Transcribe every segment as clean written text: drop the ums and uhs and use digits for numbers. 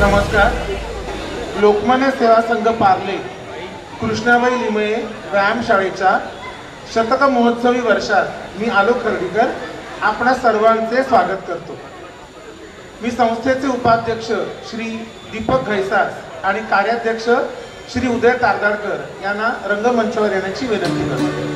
नमस्कार. लोकमान्य सेवा संघ पार्ले कृष्णाबाई लिमये व्यायामशाळेच्या शतक महोत्सवी वर्षात मी आलोक खर्डीकर आपणा सर्वांचे स्वागत करतो. मी संस्थेचे उपाध्यक्ष श्री दीपक घैसास आणि कार्याध्यक्ष श्री उदय तारदाळकर यांना रंगमंचावर येण्याची विनंती करतो.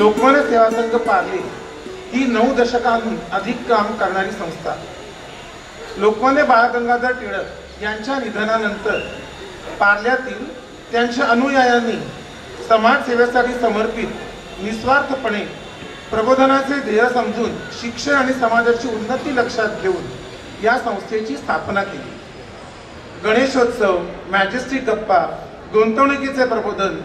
लोकमान्य सेवा संघ पार्ले ही 9 दशकांहून अधिक काम करणारी संस्था. लोकमान्य बाळ गंगाधर टिळक यांच्या निधनानंतर पार्ल्यातील त्यांच्या अनुयायांनी समाजसेवेसाठी समर्पित निस्वार्थपणे प्रबोधनाचे ध्येय समजून शिक्षण आणि समाजाची उन्नती लक्षात घेऊन या संस्थेची स्थापना केली. गणेशोत्सव, मॅजेस्टिक गप्पा, गुंतवणुकीचे प्रबोधन,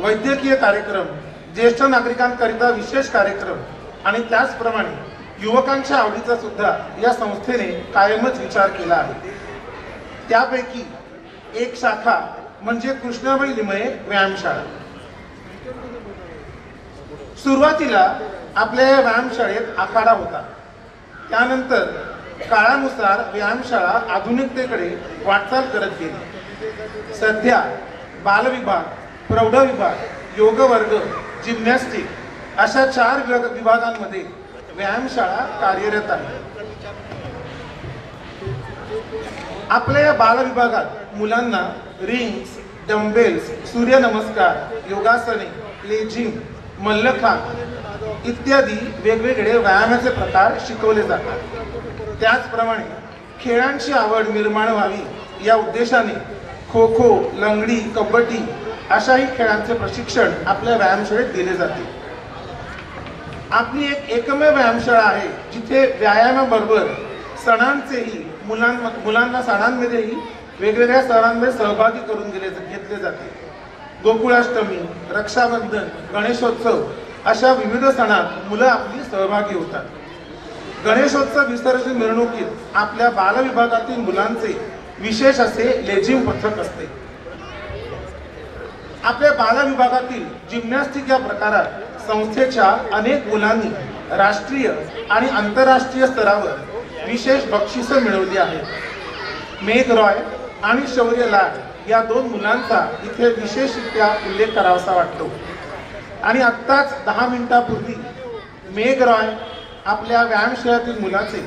वैद्यकीय कार्यक्रम, ज्येष्ठ नागरिकांकरिता विशेष कार्यक्रम आणि त्याचप्रमाणे युवकांच्या आवडीचा सुद्धा या संस्थेने कायमच विचार केला आहे. त्यापैकी एक शाखा म्हणजे कृष्णाबाई लिमये व्यायामशाळा. सुरुवातीला आपल्या व्यायामशाळेत आखाडा होता. त्यानंतर काळानुसार व्यायामशाळा आधुनिकतेकडे वाटचाल करत गेली. सध्या बालविभाग, प्रौढ विभाग, योग वर्ग, जिम्नॅस्टिक अशा 4 विभागांमध्ये व्यायामशाळा कार्यरत आहे. आपल्या या बालविभागात मुलांना रिंग्स, डंबेल्स, सूर्यनमस्कार, योगासने, लेझिम, मल्लखांब इत्यादी वेगवेगळे व्यायामाचे प्रकार शिकवले जातात. त्याचप्रमाणे खेळांची आवड निर्माण व्हावी या उद्देशाने खो खो, लंगडी, कबड्डी अशाही खेळांचे प्रशिक्षण आपल्या व्यायामशाळेत दिले जाते. आपली एकमेव व्यायामशाळा आहे जिथे व्यायामाबरोबर सणांचेही मुलांना सणांमध्येही वेगवेगळ्या सणांमध्ये सहभागी करून घेतले जाते. गोकुळाष्टमी, रक्षाबंधन, गणेशोत्सव अशा विविध सणात मुलं आपली सहभागी होतात. गणेशोत्सव विसर्जन मिरवणुकीत आपल्या बालविभागातील मुलांचे विशेष असे लेझिम पथक असते. आपल्या बालविभागातील जिम्नॅस्टिक या प्रकारात संस्थेच्या अनेक मुलांनी राष्ट्रीय आणि आंतरराष्ट्रीय स्तरावर विशेष बक्षिसं मिळवली आहेत. मेघ रॉय आणि शौर्य लाड या 2 मुलांचा इथे विशेषरित्या उल्लेख करावासा वाटतो. आणि आत्ताच 10 मिनिटापूर्वी मेघ रॉय आपल्या व्यायामशाळेतील मुलाचे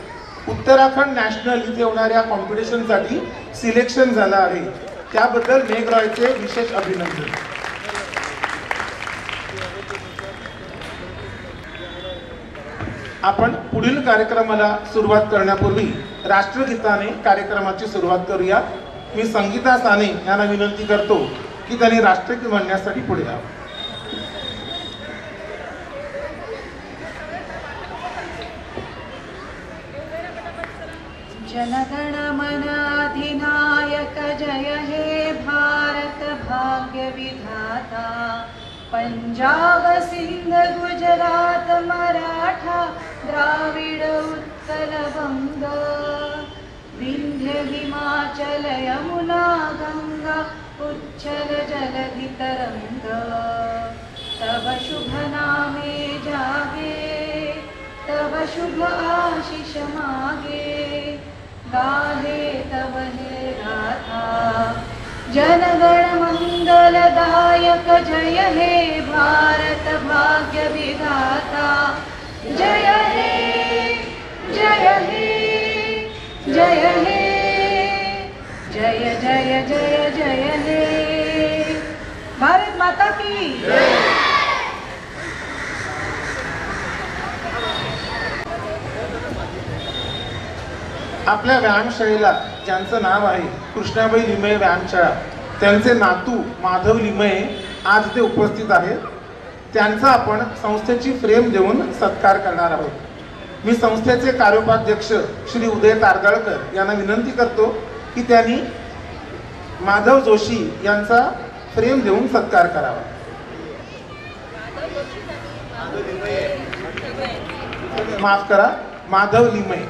उत्तराखंड नॅशनल इथे होणाऱ्या कॉम्पिटिशनसाठी सिलेक्शन झालं आहे. त्याबद्दल मेघ रॉयचे विशेष अभिनंदन. आपण पुढील कार्यक्रमाला सुरुवात करण्यापूर्वी राष्ट्रगीताने कार्यक्रमाची सुरुवात करूया. मी संगीता साने यांना विनंती करतो की त्यांनी राष्ट्रगीत म्हणण्यासाठी पुढे यावं. जनगण मन अधिनायक जय हे भारत भाग्य विधाता. पंजाब सिंध गुजरात मराठा द्राविड उत्कल वंग. विंध्य हिमाचल यमुना गंगा उच्चल जलधि तरंग. तव शुभ नामे जागे तव शुभ आशीष मागे. गाहे तव हे गाथा जनगण मंगलदायक जय हे भारत भाग्य विधाता. जय हे जय हे जय हे जय जय जय जय हे. भारत माता की जय. आपल्या व्यायामशाळेला ज्यांचं नाव आहे कृष्णाबाई लिमये व्यायामशाळा, त्यांचे नातू माधव लिमये आज ते उपस्थित आहेत. त्यांचा आपण संस्थेची फ्रेम देऊन सत्कार करणार आहोत. मी संस्थेचे कार्योपाध्यक्ष श्री उदय तारगाळकर यांना विनंती करतो की त्यांनी माधव जोशी यांचा फ्रेम देऊन सत्कार करावा. माफ करा, माधव लिमये.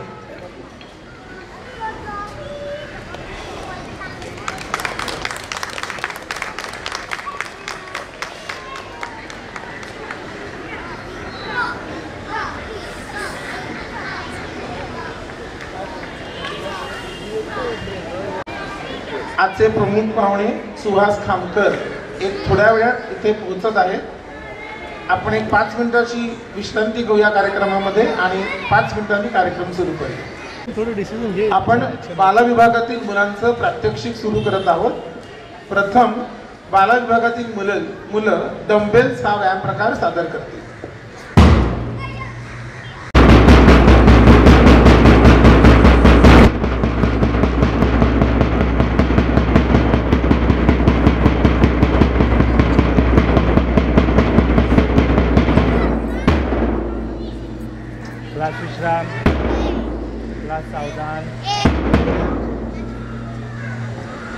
आजचे प्रमुख पाहुणे सुहास खामकर एक थोड्या वेळात इथे पोहोचत आहेत. आपण एक 5 मिनिटाची विश्रांती घेऊया कार्यक्रमामध्ये आणि 5 मिनिटांनी कार्यक्रम सुरू करूया. आपण बालविभागातील मुलांचं प्रात्यक्षिक सुरू करत आहोत. प्रथम बालविभागातील मुलं डंबेल्स हा व्यायाम प्रकार सादर करतील. विश्राम, क्लास सावधान,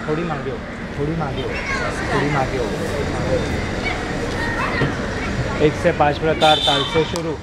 थोड़ी मागे हो, थोड़ी मागे हो, थोड़ी मागे हो. 1 से 5 प्रकार ताल से शुरू.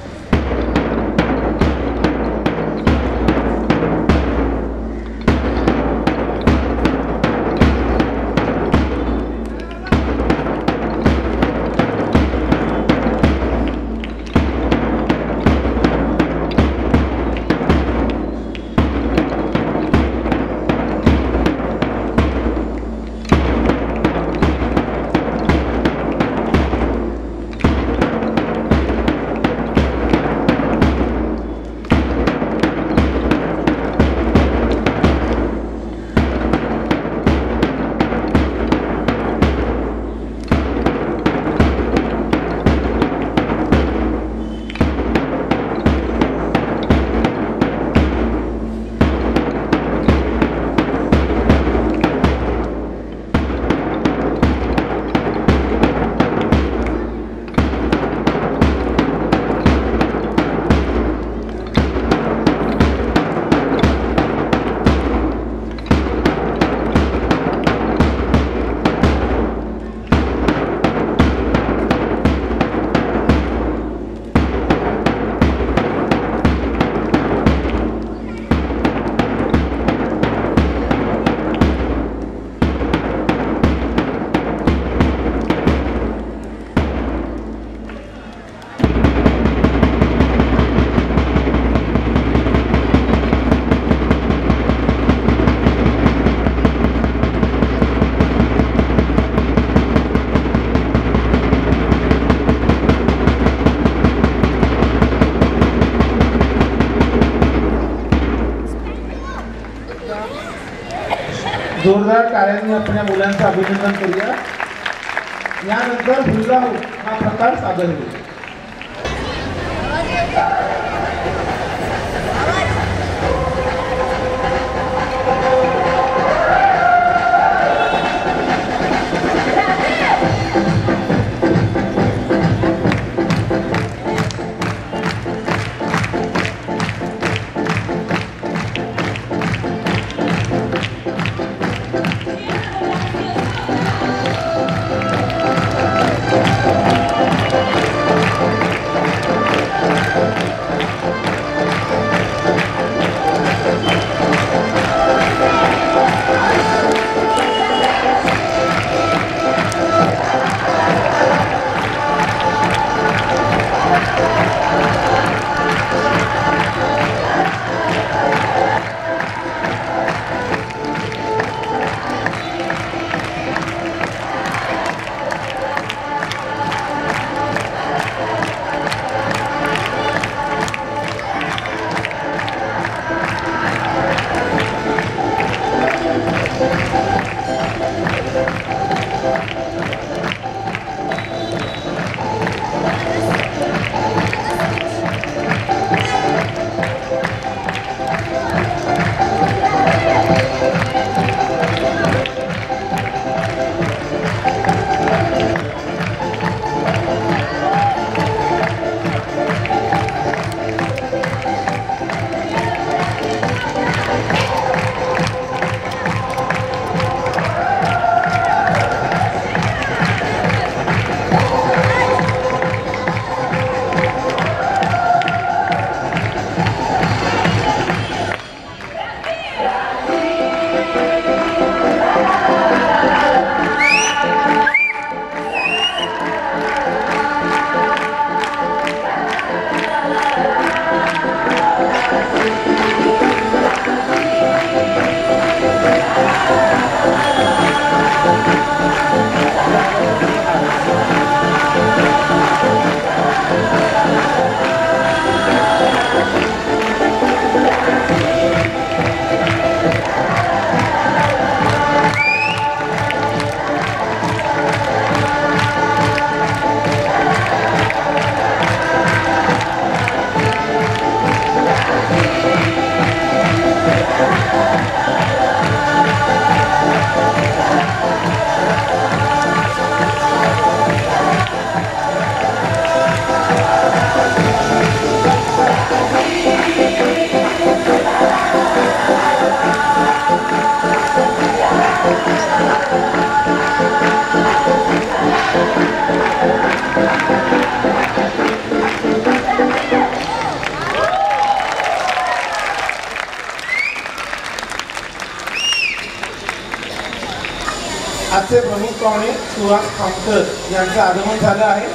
जोरदार टाळ्यांनी आपण या मुलांचं अभिनंदन करूया. यानंतर हुल्ला हो हा प्रकार सादर होईल. आजचे प्रमुख पाहुणे सुहास खामकर यांचं आगमन झालं आहे.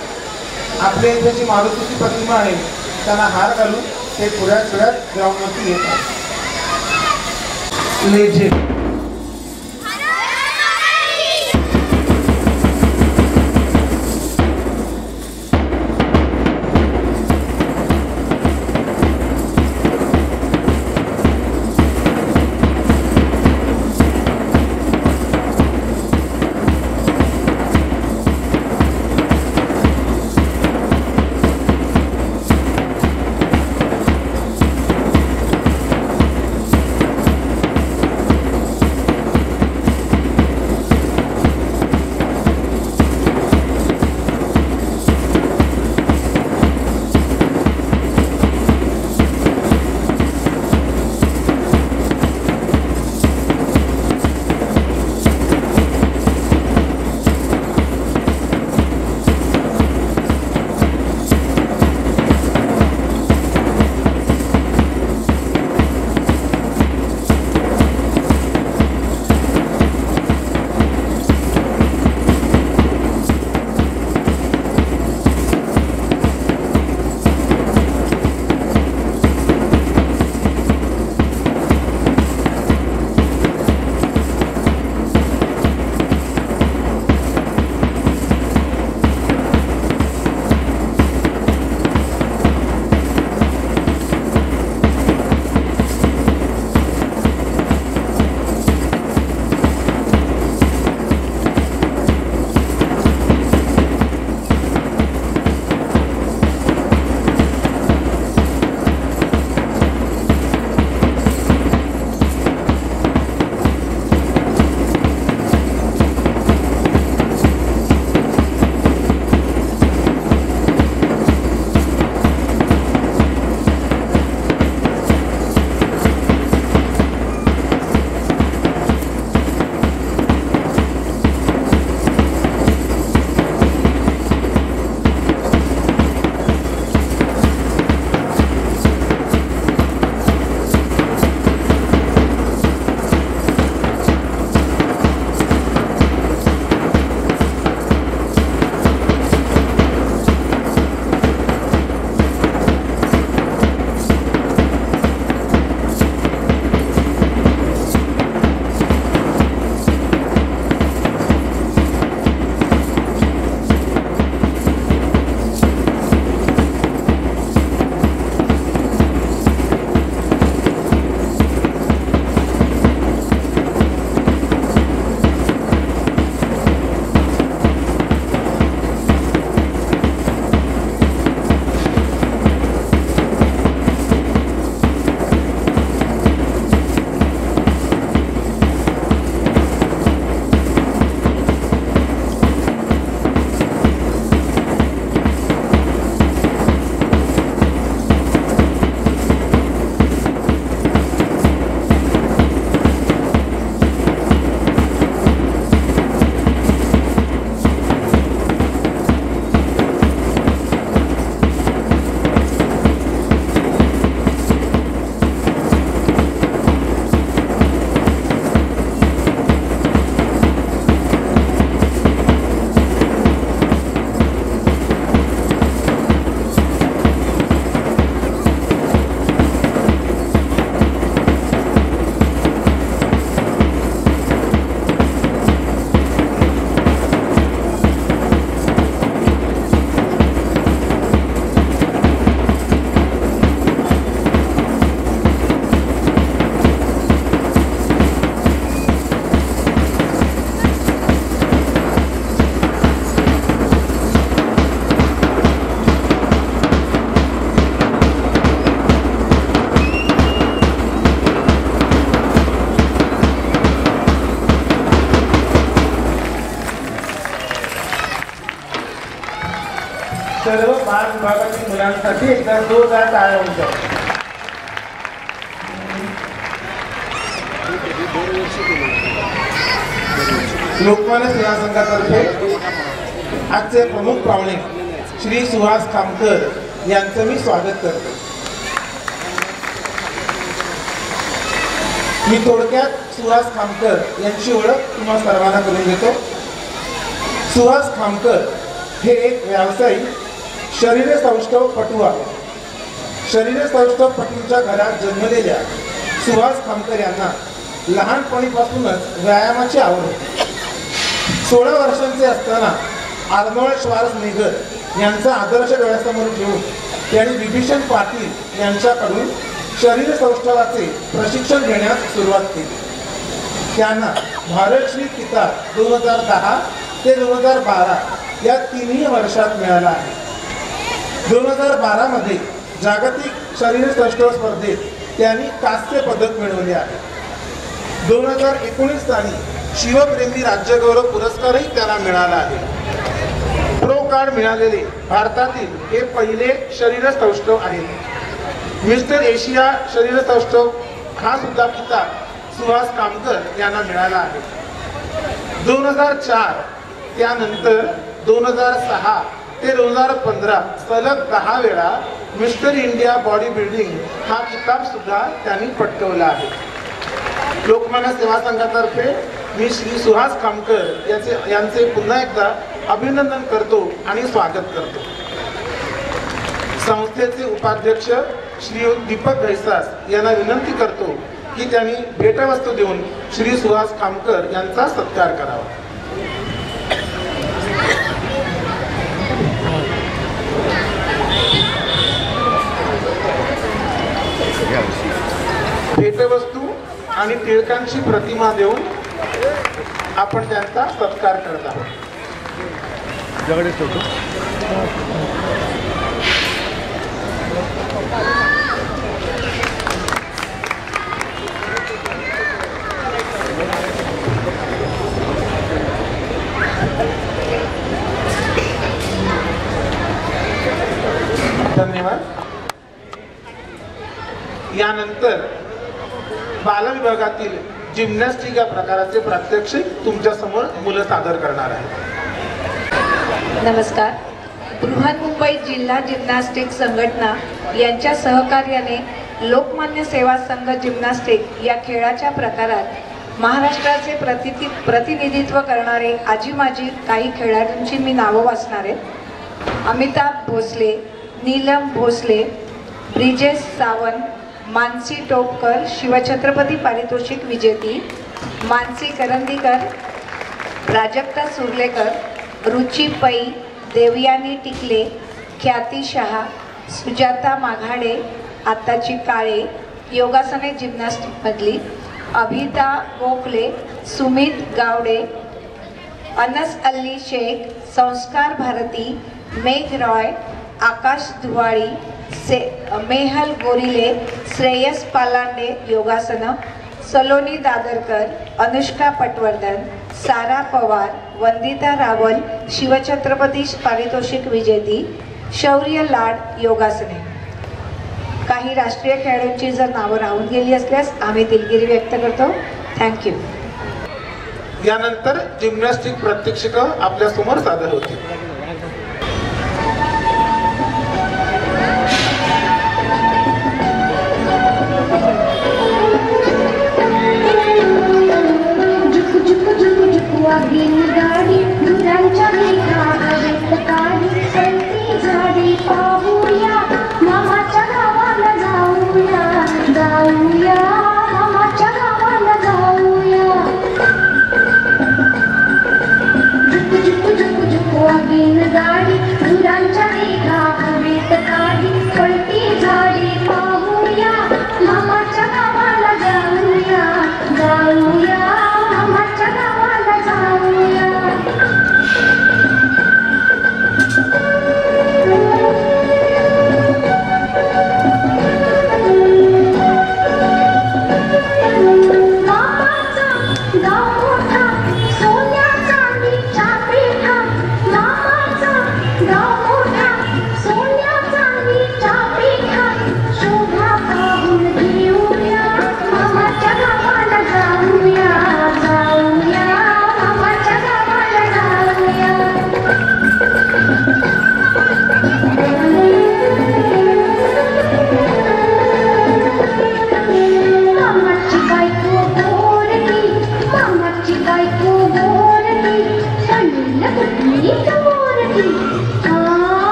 आपल्या इथे जी मारुतीची प्रतिमा आहे त्यांना हार घालून ते थोड्याच वेळात ग्राउंडवरती येतात. लेझिम बाल विभागातील मुलांसाठी एकदा जोरदार टाळ्या होऊन जाईल. लोकमान्य सेवा संघातर्फे आजचे प्रमुख पाहुणे श्री सुहास खामकर यांचं मी स्वागत करतो. मी थोडक्यात सुहास खामकर यांची ओळख तुम्हा सर्वांना करून देतो. सुहास खामकर हे एक व्यावसायिक शरीरसौष्ठवपटू आहे. शरीरसौष्ठवपटूंच्या घरात जन्मलेल्या सुहास खामकर यांना लहानपणीपासूनच व्यायामाची आवड होती. 16 वर्षांचे असताना आर्नोल्ड श्वार्झनेगर यांचा आदर्श डोळ्यासमोर ठेवून त्यांनी विभीषण पाटील यांच्याकडून शरीरसौष्ठवाचे प्रशिक्षण घेण्यास सुरुवात केली. त्यांना भारतश्री किताब 2010 ते 2012 या 3 वर्षात मिळाला आहे. 2012 मध्ये जागतिक शरीरसौष्ठव स्पर्धेत त्यांनी कांस्य पदक मिळवले आहे. 2019 साली शिवप्रेमी राज्यगौरव पुरस्कारही त्यांना मिळाला आहे. प्रो कार्ड मिळालेले भारतातील हे पहिले शरीरसौष्ठव आहेत. मिस्टर एशिया शरीरसौष्ठव हा सुद्धा किताब सुहास खामकर यांना मिळाला आहे. 2004 त्यानंतर 2006 ते 2015 सलग 10 वेळा मिस्टर इंडिया बॉडी बिल्डिंग हा किताब सुद्धा त्यांनी पटकावला आहे. लोकमान्य सेवा संघातर्फे मी श्री सुहास खामकर यांचे पुन्हा एकदा अभिनंदन करतो आणि स्वागत करतो. संस्थेचे उपाध्यक्ष श्री दीपक घैसास यांना विनंती करतो की त्यांनी भेटवस्तू देऊन श्री सुहास खामकर यांचा सत्कार करावा. भेटवस्तू आणि टिळकांची प्रतिमा देऊन आपण त्यांचा सत्कार करत आहोत. धन्यवाद. यानंतर बालविभागातील जिम्नॅस्टिक या प्रकाराचे प्रात्यक्षिक तुमच्या समोर मुलं सादर करणार आहेत. नमस्कार. बृहन्मुंबई जिल्हा जिम्नॅस्टिक संघटना यांच्या सहकार्याने लोकमान्य सेवा संघ जिम्नॅस्टिक या खेळाच्या प्रकारात महाराष्ट्राचे प्रतिनिधित्व करणारे आजी माजी काही खेळाडूंची मी नावं वाचणार आहेत. अमिताभ भोसले, नीलम भोसले, ब्रिजेश सावंत, मानसी टोपकर शिवछत्रपती पारितोषिक विजेती, मानसी करंदीकर, प्राजक्ता सुर्लेकर, रुची पै, देवयानी टिकले, ख्याती शहा, सुजाता माघाडे, आत्ताची काळे, योगासने जिम्नॅस्टिकमधली, अभिता गोखले, सुमित गावडे, अनस अल्ली शेख, संस्कार भारती, मेघ रॉय, आकाश दुवाळी, मेहल गोरिले, श्रेयस पालांडे योगासन, सलोनी दादरकर, अनुष्का पटवर्धन, सारा पवार, वंदिता रावल शिवछत्रपती पारितोषिक विजेती, शौर्य लाड योगासने. काही राष्ट्रीय खेळाडूंची जर नावं राहून गेली असल्यास आम्ही दिलगिरी व्यक्त करतो. थँक्यू. यानंतर जिम्नॅस्टिक प्रात्यक्षिक आपल्या समोर सादर होतील. गाडी दुरांच्या वेगात काढी संती झाडी पाहूया, मामाच्या गावाला जाऊया, जाऊया मामाच्या गावाला जाऊया. झुक झुक झुक झुक वागे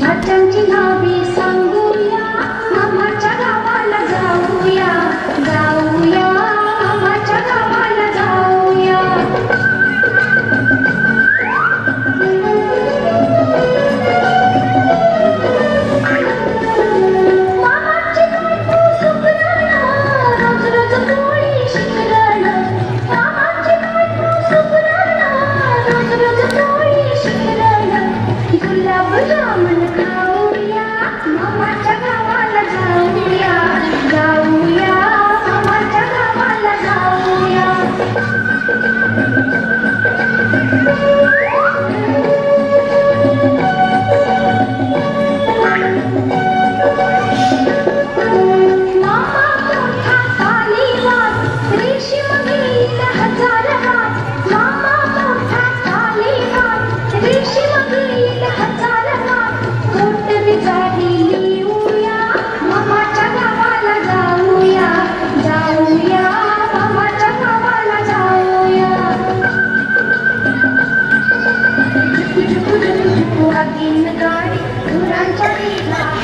भाच्यांची नावे सांगूया, मामाच्या गावाला जाऊया, जाऊया, मामाच्या गावाला जाऊया. मामाची बायको सुगरण, रोज रोज पोळी शिकरण. मामाची बायको सुगरण, रोज रोज पोळी शिकरण. गुलाबजामुन खाऊया, मामाच्या गावाला जाऊया, जाऊया, मामाच्या गावाला जाऊया. मामा मोठा तालीवार, रेशीम घेईल हजार हात. मामा मोठा तालीवार, रेशीम घेईल हजार हात. कोटरी जाडी लिहूया, मामाच्या गावाला जाऊया, जाऊया, मामाच्या गावाला जाऊया. वागीन गाडी गुरांच्या वेगात.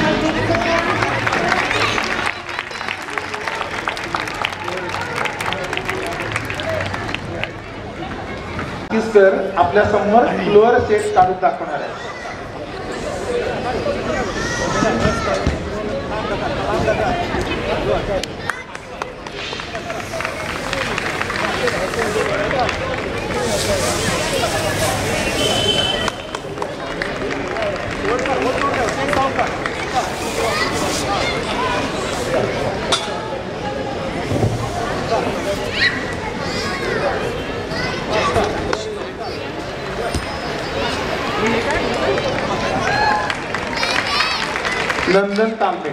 की सर आपल्या समोर फ्लोअर सेट काढून दाखवणार आहे. नंदन तांबे,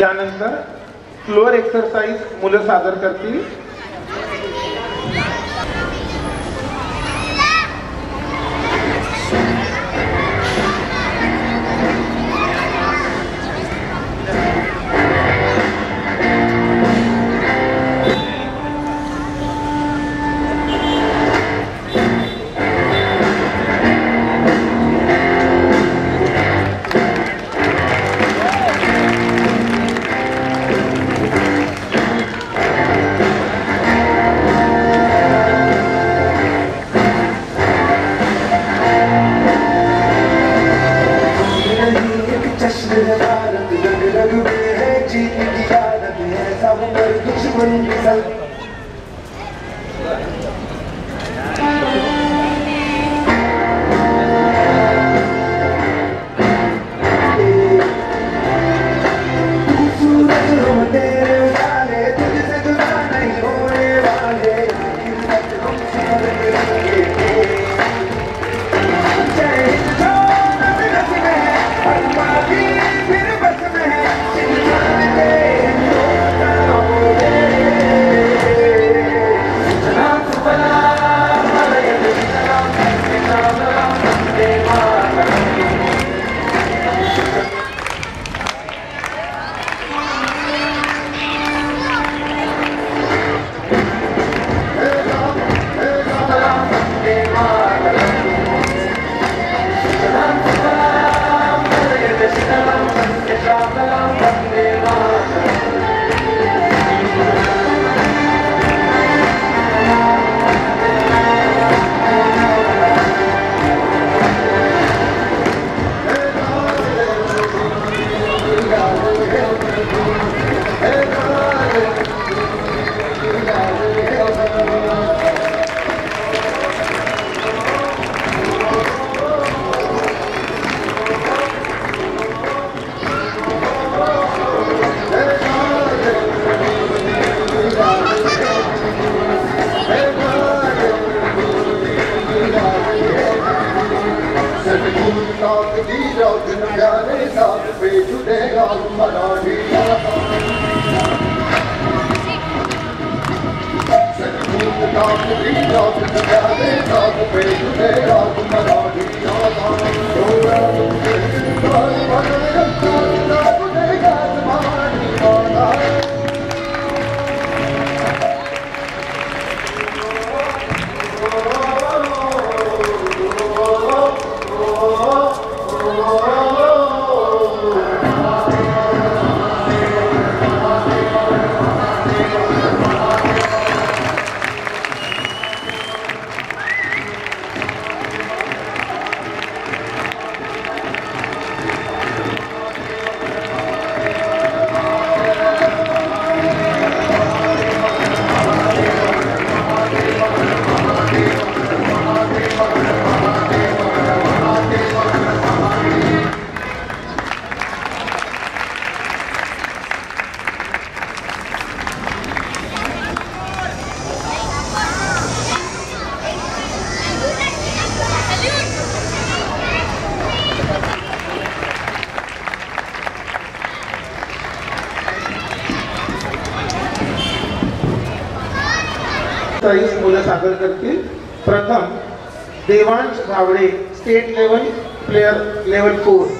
यानंतर फ्लोअर एक्सरसाइज मुलं सादर करतील. 30 मुलं सादर करतील. प्रथम Devansh Bhavde, state level player level 4.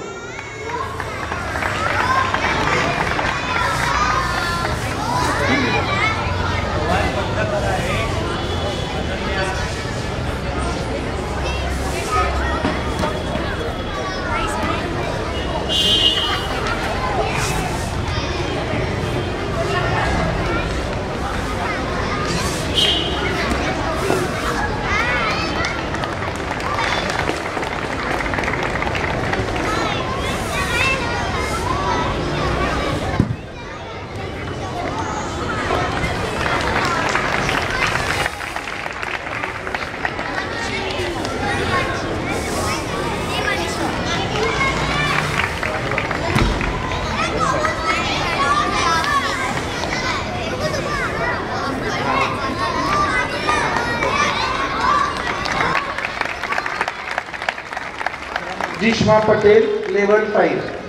Jishma Patel level 5.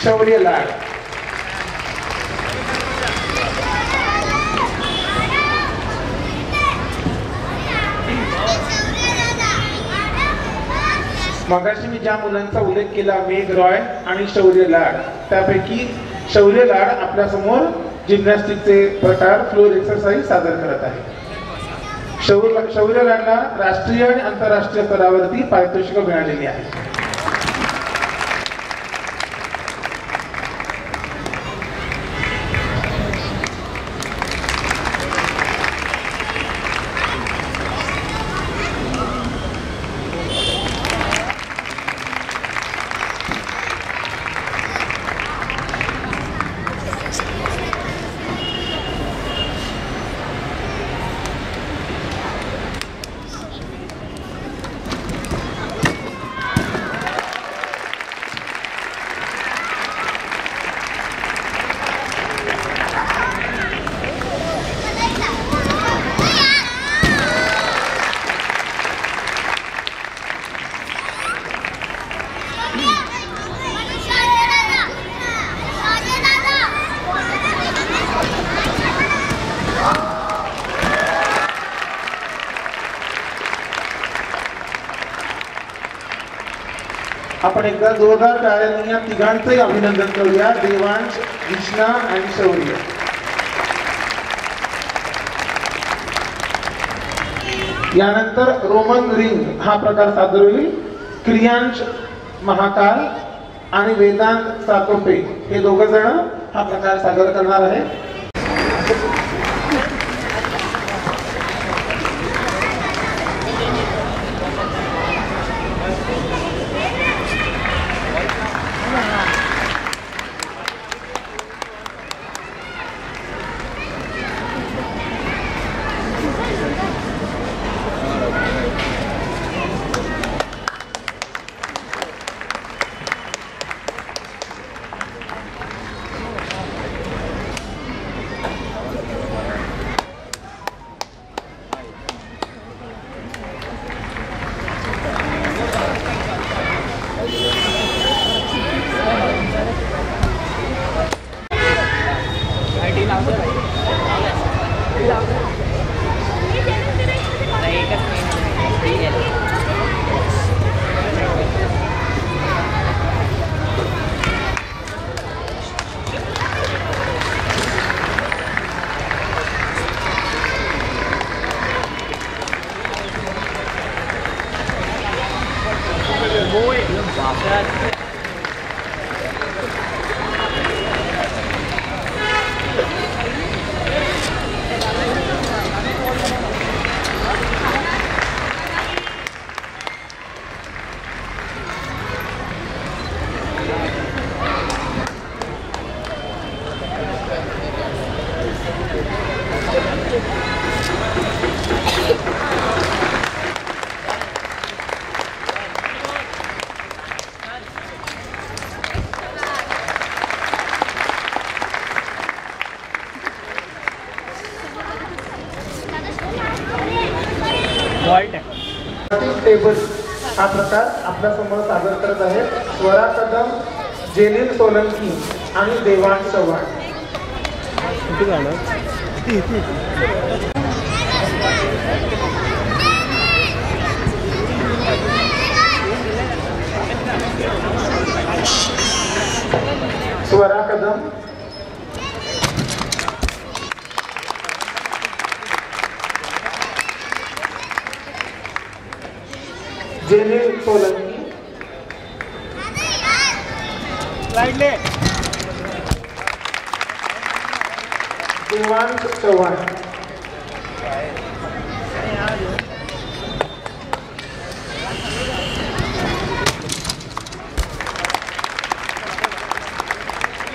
Shaurya लाड. मगाशी मी ज्या मुलांचा उल्लेख केला, मेघ रॉय आणि शौर्य लाड, त्यापैकी शौर्य लाड आपल्या समोर जिम्नॅस्टिकचे प्रकार फ्लोर एक्सरसाइज सादर करत आहे. शौर्य लाडला राष्ट्रीय आणि आंतरराष्ट्रीय स्तरावरती पारितोषिक मिळालेली आहे. आपण एकदा जोरदार टाळ्यांनी या तिघांचंही अभिनंदन करूया, देवांश, कृष्णा आणि शौर्य. यानंतर रोमन रिंग हा प्रकार सादर होईल. क्रियांश महाकाल आणि वेदांत सातोपे हे दोघ जण हा प्रकार सादर करणार आहेत. टेबल हा प्रकार आपल्या समोर सादर करत आहेत स्वरा कदम, जेलील सोलंकी आणि देवांश चव्हाण. स्वरा कदम, जेलील सोलंकी, देवांश चव्हाण.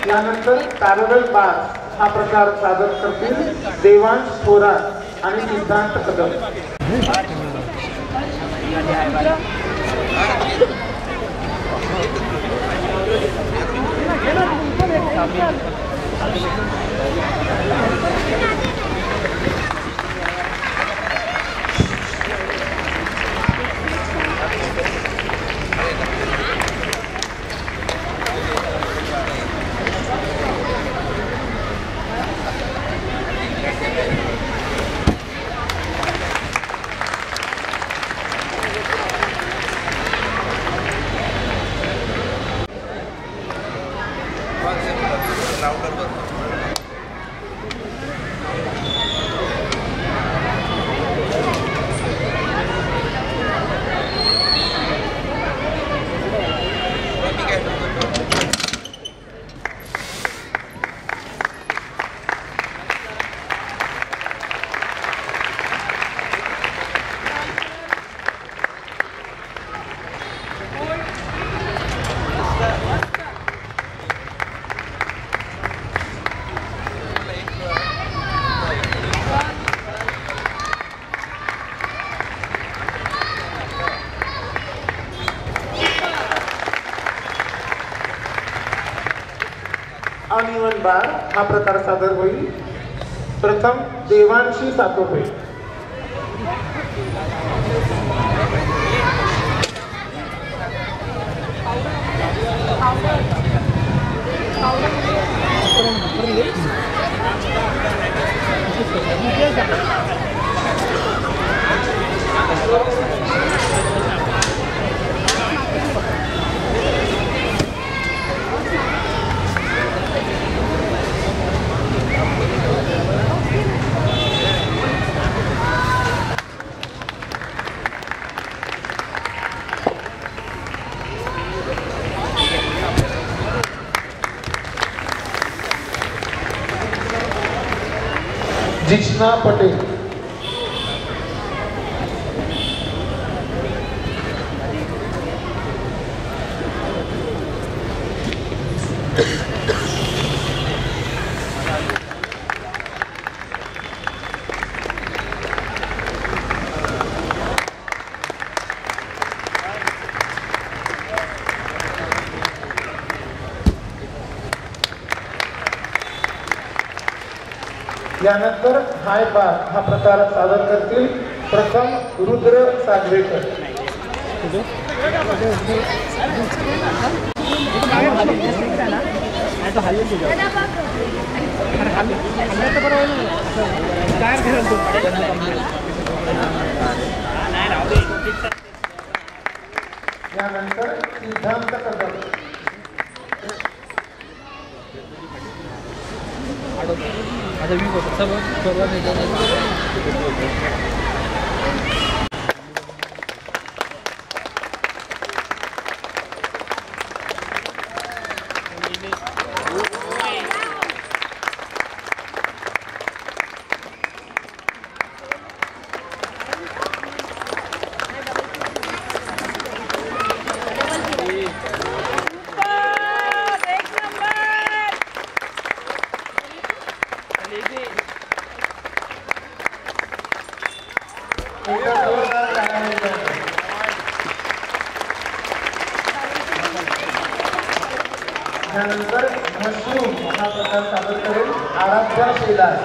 यानंतर पॅरलल बार हा प्रकार सादर करतील देवांश थोरात आणि सिद्धांत कदम. अनिवन बार हा प्रकार सादर होईल. प्रथम देवांशी सातोपे. जिष्णा पटेल, यानंतर हाय बार हा प्रकार सादर करतील प्रथम रुद्र सागवेकर. यानंतर सिद्धांत कदम, त्यानंतर मशरूम हा प्रकार सादर करेल आराध्या शेलार.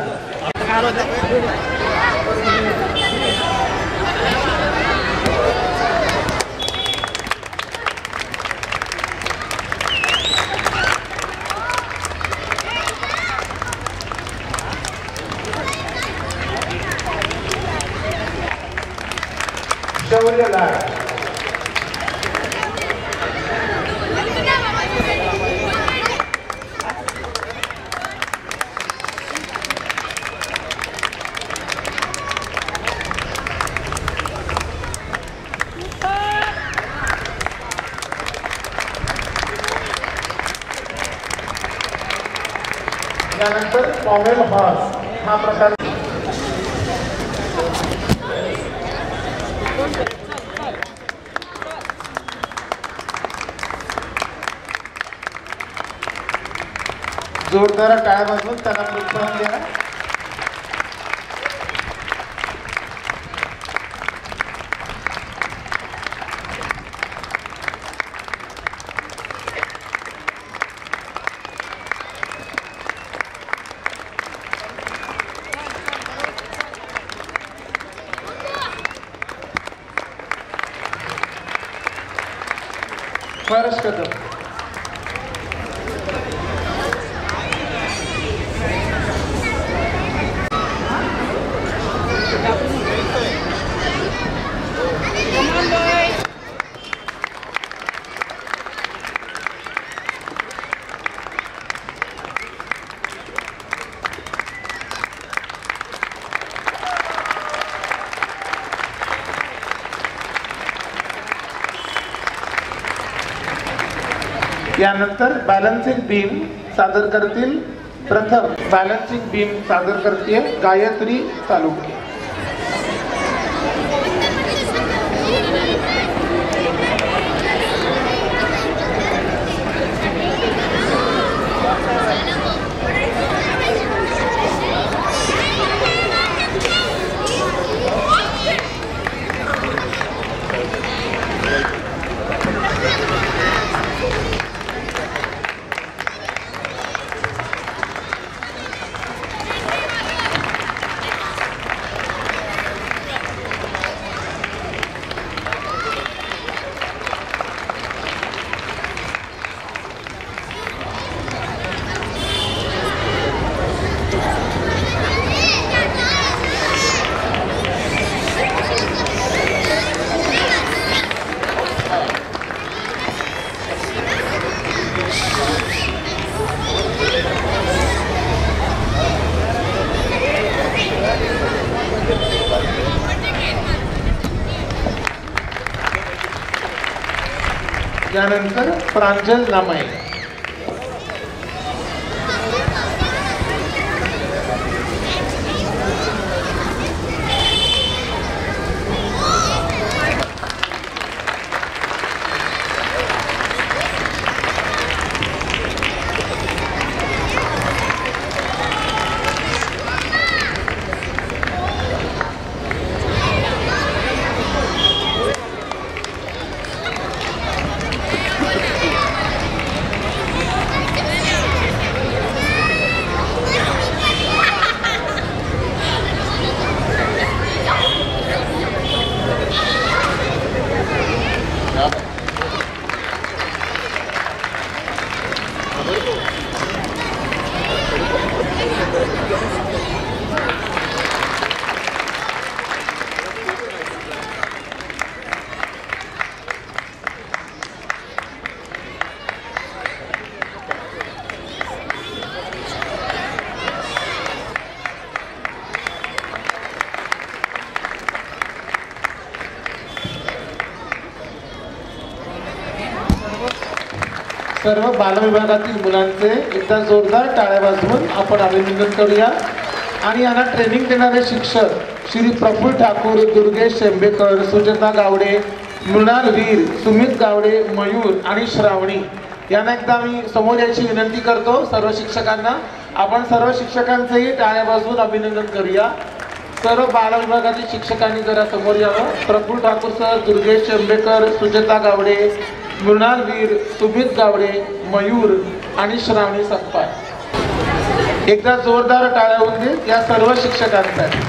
शौर्य लाड, त्यानंतर पॉवेल हॉर्स हा प्रकार जोरदार टाळ्या वाजवून त्यांना प्रोत्साहन द्या. फर्श कदम, यानंतर बॅलन्सिंग बीम सादर करतील प्रथम बॅलन्सिंग बीम सादर करते गायत्री चालुक्य. यानंतर प्रांजल नामय, सर्व बालविभागातील मुलांचे एकदा जोरदार टाळ्या वाजवून आपण अभिनंदन करूया. आणि यांना ट्रेनिंग देणारे शिक्षक श्री प्रफुल्ल ठाकूर, दुर्गेश शेंबेकर, सुजाता गावडे, मृणाल वीर, सुमित गावडे, मयूर आणि श्रावणी यांना एकदा मी समोर यायची विनंती करतो. सर्व शिक्षकांना आपण सर्व शिक्षकांचेही टाळ्या वाजवून अभिनंदन करूया. सर्व बालविभागातील शिक्षकांनी जरा समोर यावं. प्रफुल्ल ठाकूर सर, दुर्गेश शेंबेकर, सुजाता गावडे, मृणाल वीर, सुमित गावडे, मयूर आणि श्रावणी सकपाळ. एकदा जोरदार टाळ्या होऊन दे या सर्व शिक्षकांसाठी.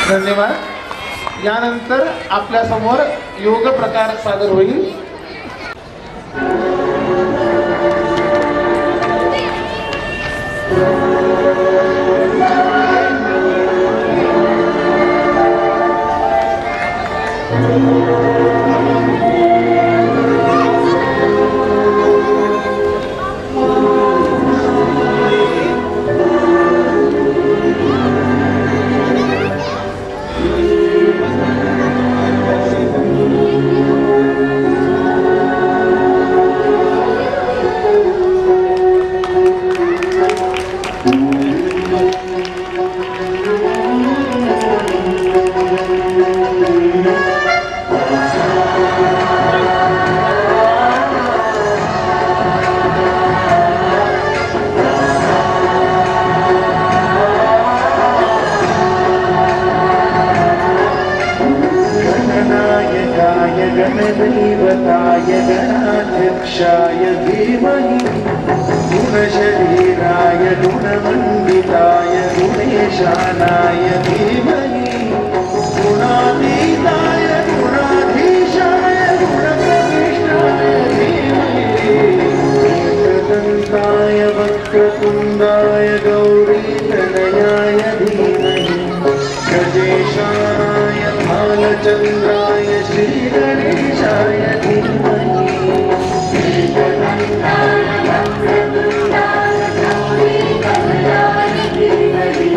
धन्यवाद. यानंतर आपल्या समोर योग प्रकार सादर होईल. गणदेवताय गणाध्यक्षाय धीमहि गुणशरीराय गुणमण्डिताय गुणेशानाय धीमहि गुणातीताय गुणाधीशाय गुणप्रविष्टाय धीमहि एकदन्ताय वक्रतुण्डाय गौरीतनयाय धीमहि गजेशानाय भालचन्द्राय श्रीगणेशाय धीमहि एकदन्ताय वक्रतुण्डाय गौरीतनयाय धीमहि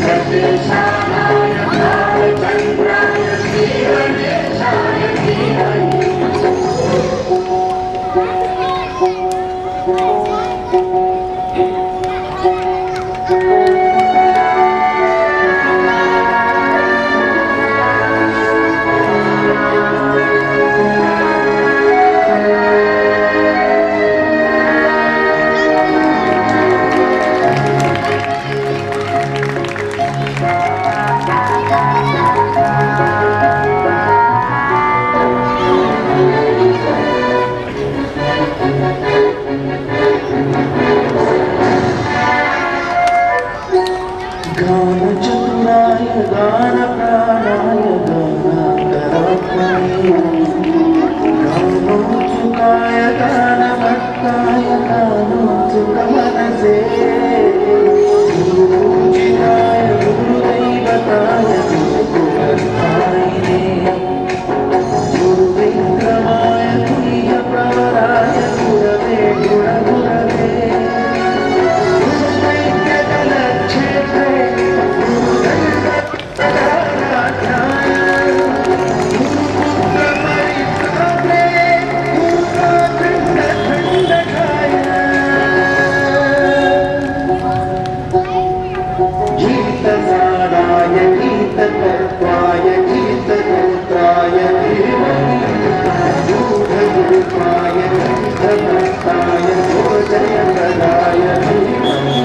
गजेशानाय भालचन्द्राय श्रीगणेशाय धीमहि. गानचतुराय गानप्राणाय गानान्तरात्मने गानोत्सुकाय गानभक्ताय गानोत्सुकमनसे गुरुपूजिताय गुरुदैवताय गुरुकुलस्थायिने गुरुविक्रमाय प्रियप्रवराय गुरवे गुणगुरवे गीतकर्ताय गीतगोत्राय धीमहि गूढरूपाय गन्धभक्ताय भोजयप्रदाय धीमहि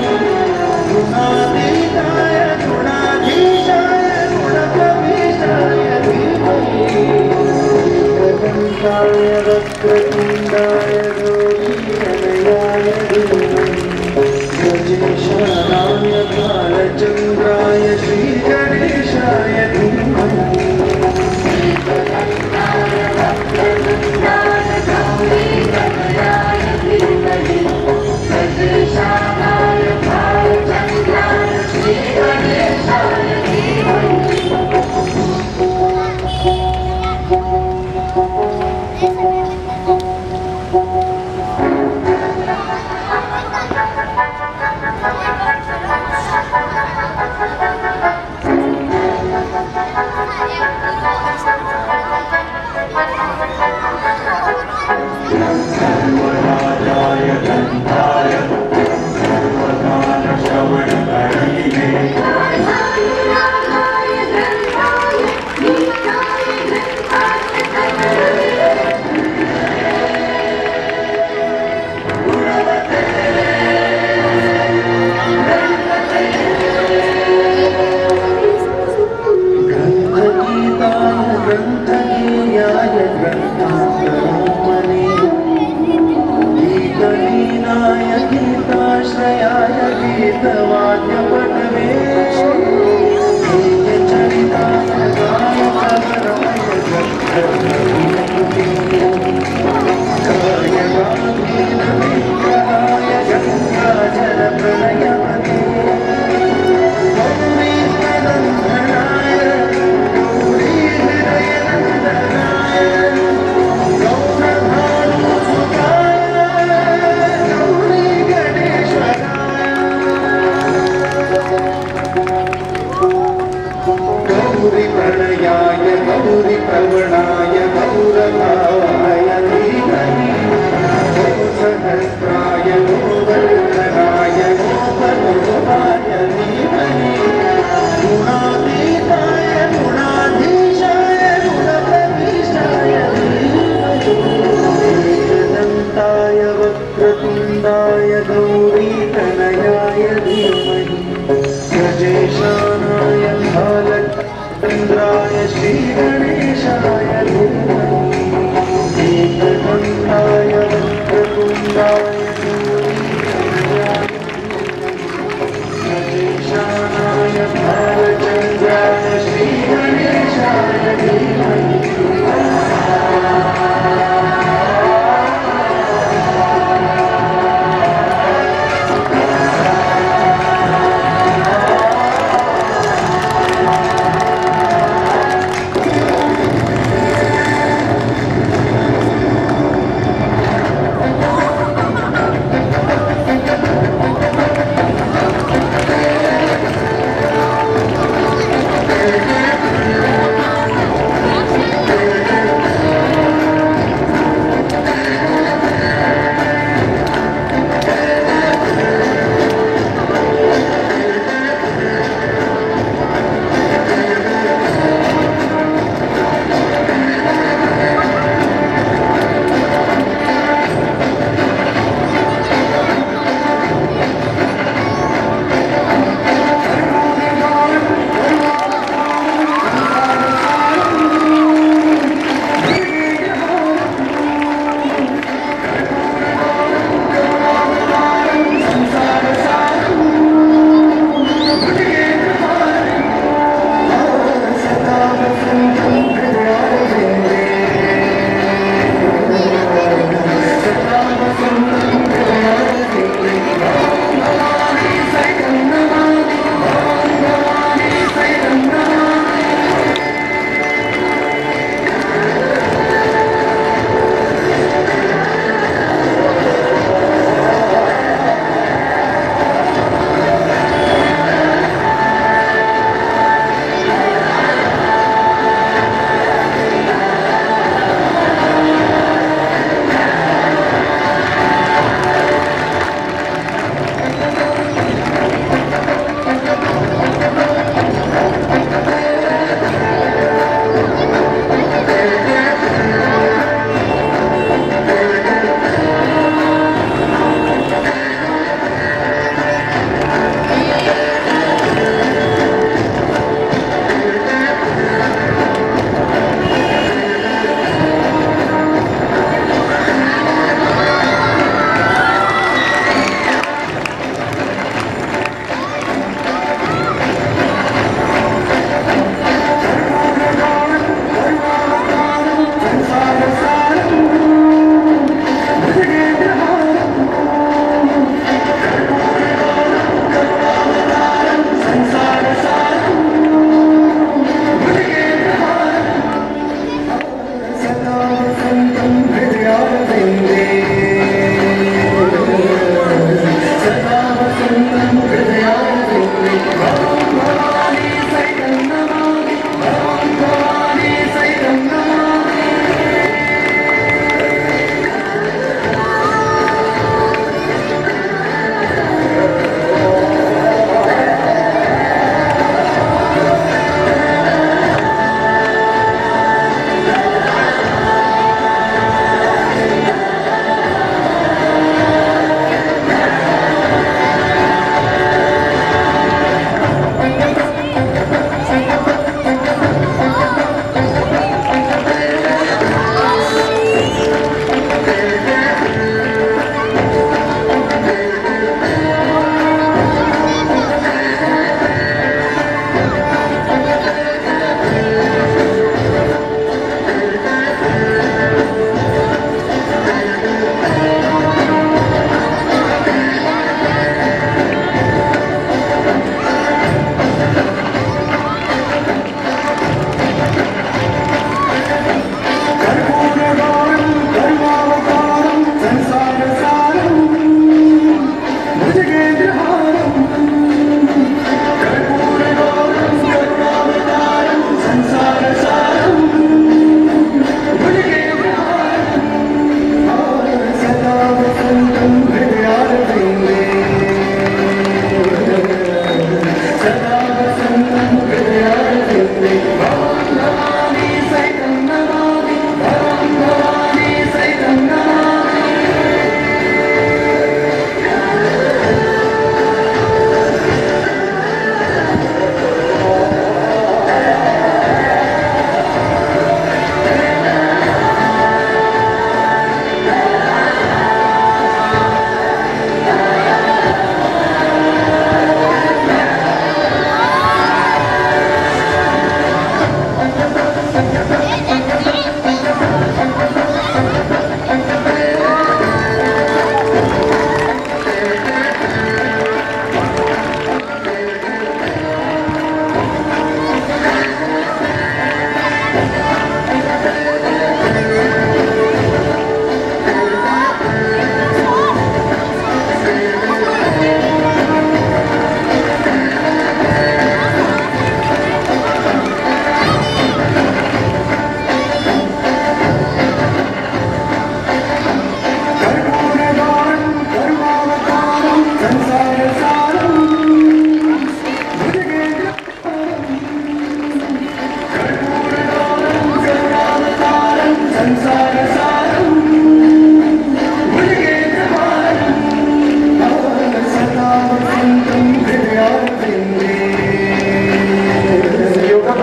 गुणातीताय गुणाधीशाय गुणप्रविष्टाय धीमहि एकदन्ताय वक्रतुण्डाय गौरीतनयाय धीमहि गजेशानाय भालचन्द्राय श्रीगणेशाय धीमहि एकदन्ताय वक्रतुण्डाय गौरीतनयाय धीमहि गजेशानाय भालचन्द्राय श्रीगणेशाय धीमहि. गौरी प्रणयाय गौरी प्रवणाय गौरभावाय धीमहि सहस्राय गोवर्धनाय गोपलोभाय धीमहि गुणातीताय गुणाधीशाय गुणप्रविष्टाय धीमहि एकदन्ताय वक्रतुण्डाय गौरीतनयाय धीमहि गजेशानाय भालचन्द्राय श्रीगणेशाय धीमहि एकदन्ताय वक्रतुण्डाय गौरीतनयाय गजेशानाय भालचन्द्राय श्रीगणेशाय धीमहि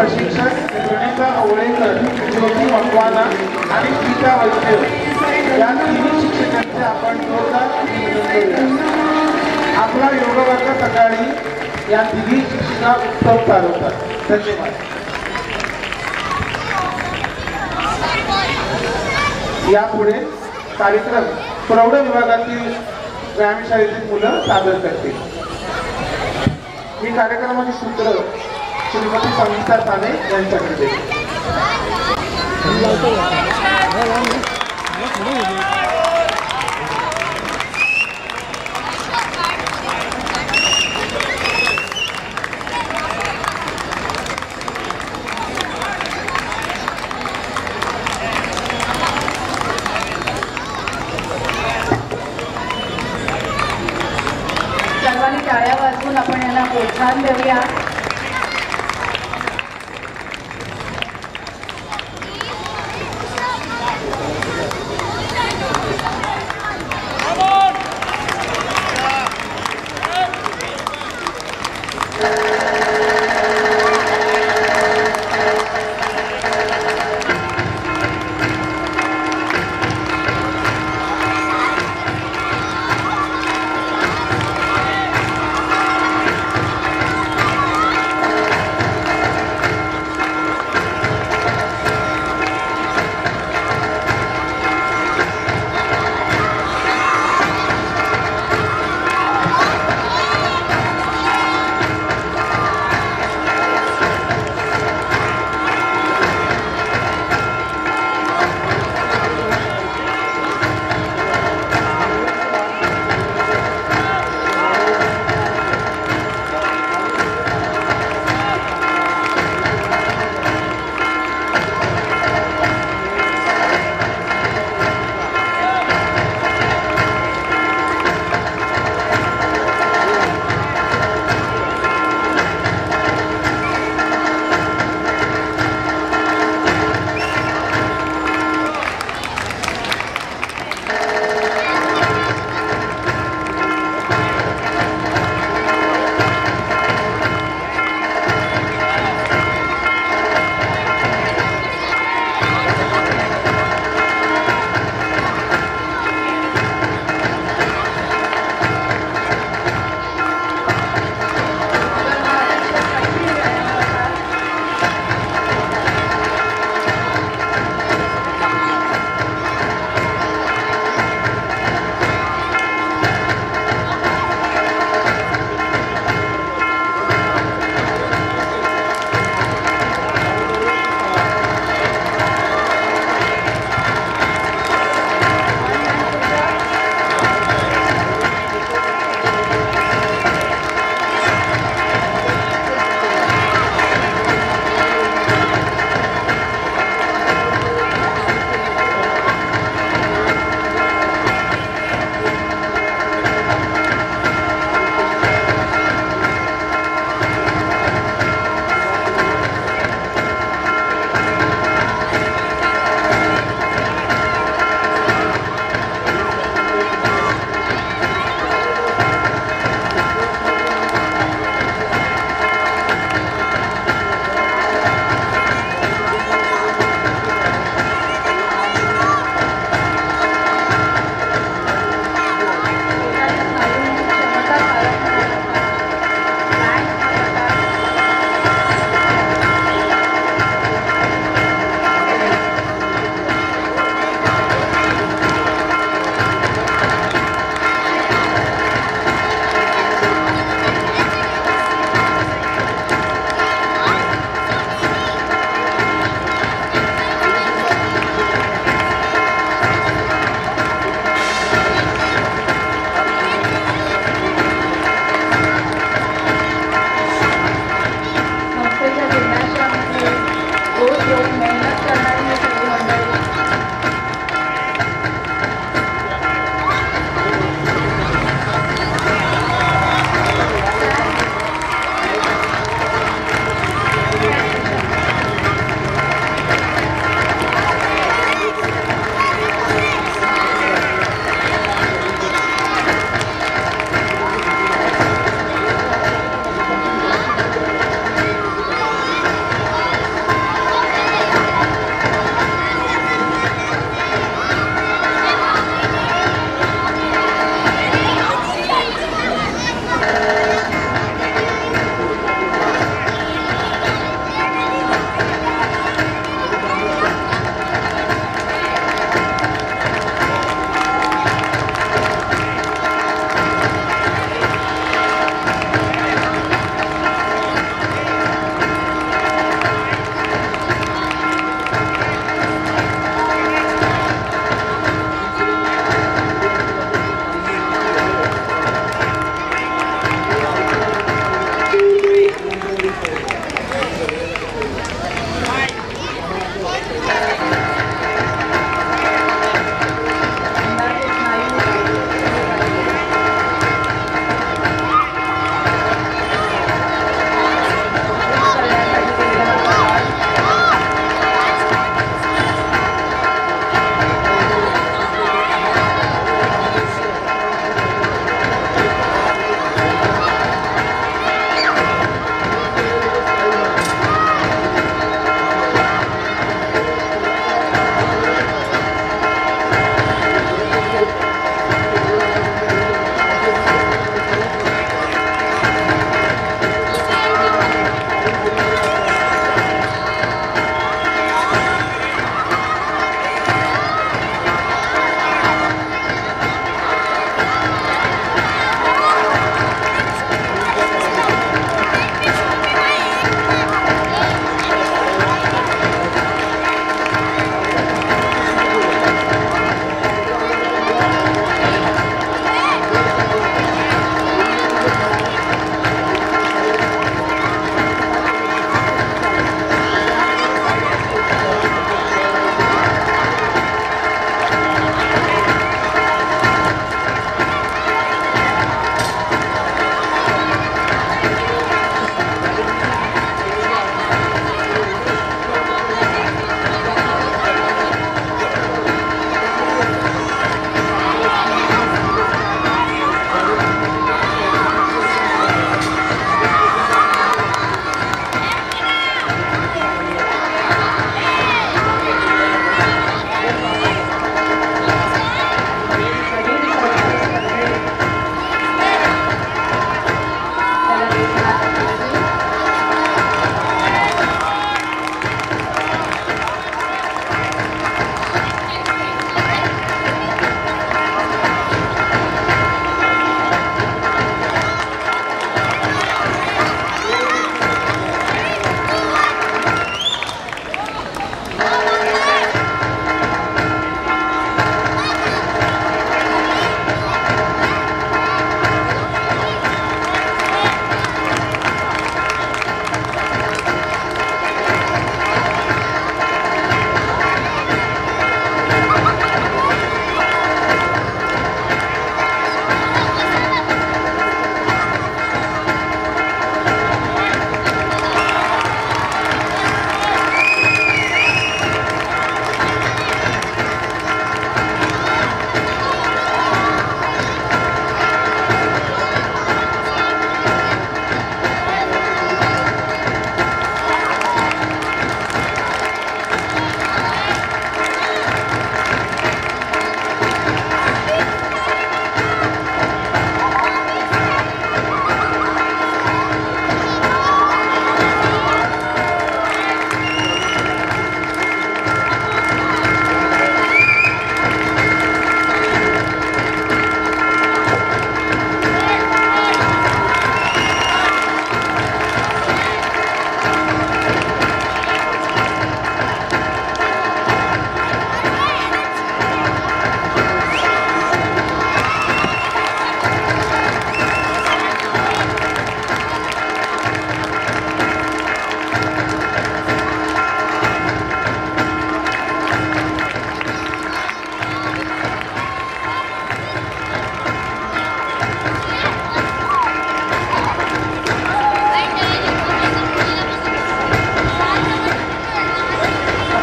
प्रशिक्षक गणेशा ओळेकर, ज्योती मकवाना आणि गीता वैद्य या तिन्ही शिक्षकांचे आपण जोरदार अभिनंदन करूया. आपला योग वर्ग सकाळी या तिन्ही शिक्षिका उत्सव चालवतात. धन्यवाद. यापुढे कार्यक्रम प्रौढ विभागातील व्यायामशाळेतील मुलं सादर करतील. ही कार्यक्रमाची सूत्र श्रीमती संगीता साने यांच्याकडे देते. सर्वांनी टाळ्या वाजवून आपण यांना प्रोत्साहन देऊया.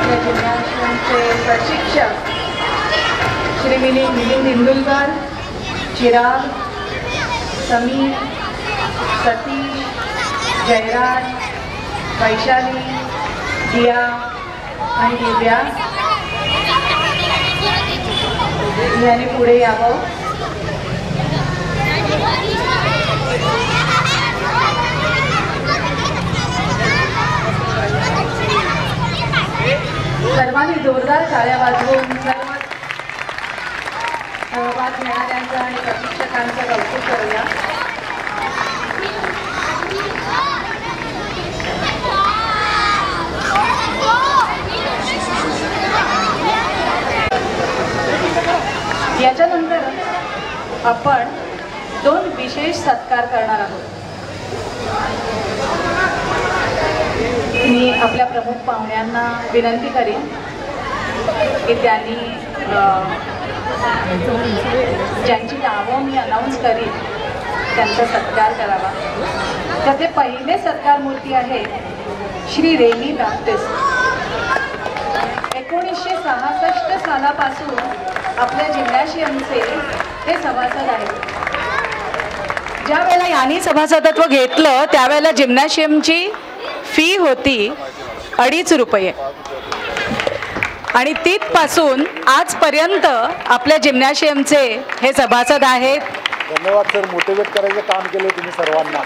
आपल्या जिम्नॅशियमचे प्रशिक्षक श्री मिलिंद इंदुलकर, चिराग, समीर, सतीश, जयराज, वैशाली, दिया आणि दिव्या याने पुढे यावं. सर्वांनी जोरदार टाळ्या वाजवून सहभाग घेणाऱ्यांचं आणि प्रशिक्षकांचं कौतुक करूया. याच्यानंतर आपण 2 विशेष सत्कार करणार आहोत. मी आपल्या प्रमुख पाहुण्यांना विनंती करेन की त्यांनी ज्यांची नावं मी अनाऊन्स करीन त्यांचा सत्कार करावा. त्याचे पहिले सत्कार मूर्ती आहे श्री रेनी बॅप्टिस्ट. 1966 सालापासून आपल्या जिम्नॅशियमचे ते सभासद आहेत. ज्या वेळेला यांनी सभासदत्व घेतलं त्यावेळेला जिम्नॅशियमची फी होती 2.5 रुपये आणि तिथपासून आजपर्यंत आपल्या जिम्नॅशियमचे हे सभासद आहेत. धन्यवाद सर, मोटिवेट करायचं काम केलं तुम्ही सर्वांना.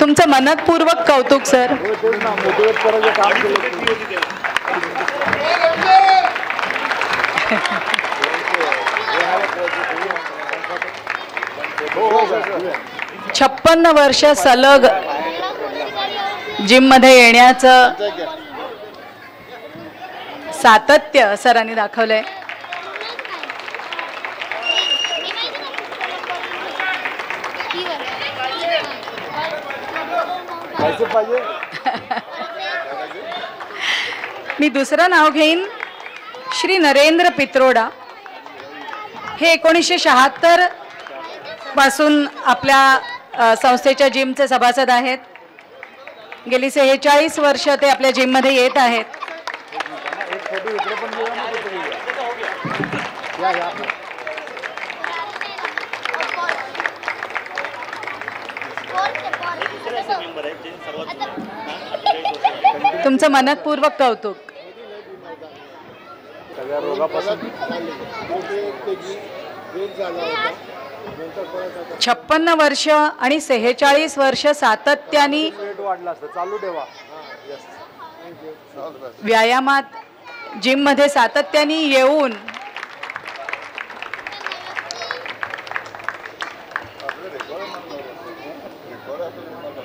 तुमचं मनपूर्वक कौतुक सर. मोटिवेट करायचं काम केलं. 56 वर्ष सलग जिममध्ये येण्याचं सातत्य सरांनी दाखवलंय. मी दुसरं नाव घेईन श्री नरेंद्र पित्रोडा. हे 1976 पासून आपल्या संस्थेच्या जिमचे सभासद आहेत. गेली 46 वर्ष ते आपल्या जिममध्ये येत आहेत. तुमचं मनपूर्वक कौतुक. 56 वर्ष आणि 46 वर्ष सातत्याने व्यायामात जिममध्ये सातत्याने येऊन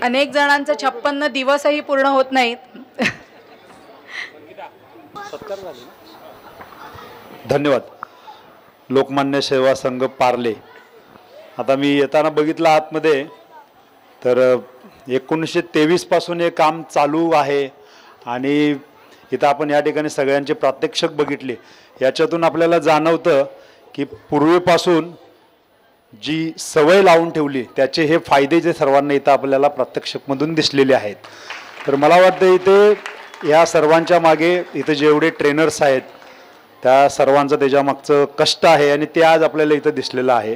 अनेक जणांचे 56 दिवसही पूर्ण होत नाहीत. धन्यवाद. लोकमान्य सेवा संघ पार्ले. आता मी येताना बघितलं आतमध्ये तर 1923 पासून हे काम चालू आहे आणि इथं आपण या ठिकाणी सगळ्यांचे प्रात्यक्षिक बघितले. याच्यातून आपल्याला जाणवतं की पूर्वीपासून जी सवय लावून ठेवली त्याचे हे फायदे जे सर्वांना इथं आपल्याला प्रात्यक्षिकमधून दिसलेले आहेत. तर मला वाटतं इथे या सर्वांच्या मागे इथं जेवढे ट्रेनर्स आहेत त्या सर्वांचं त्याच्यामागचं कष्ट आहे आणि ते आज आपल्याला इथं दिसलेलं आहे.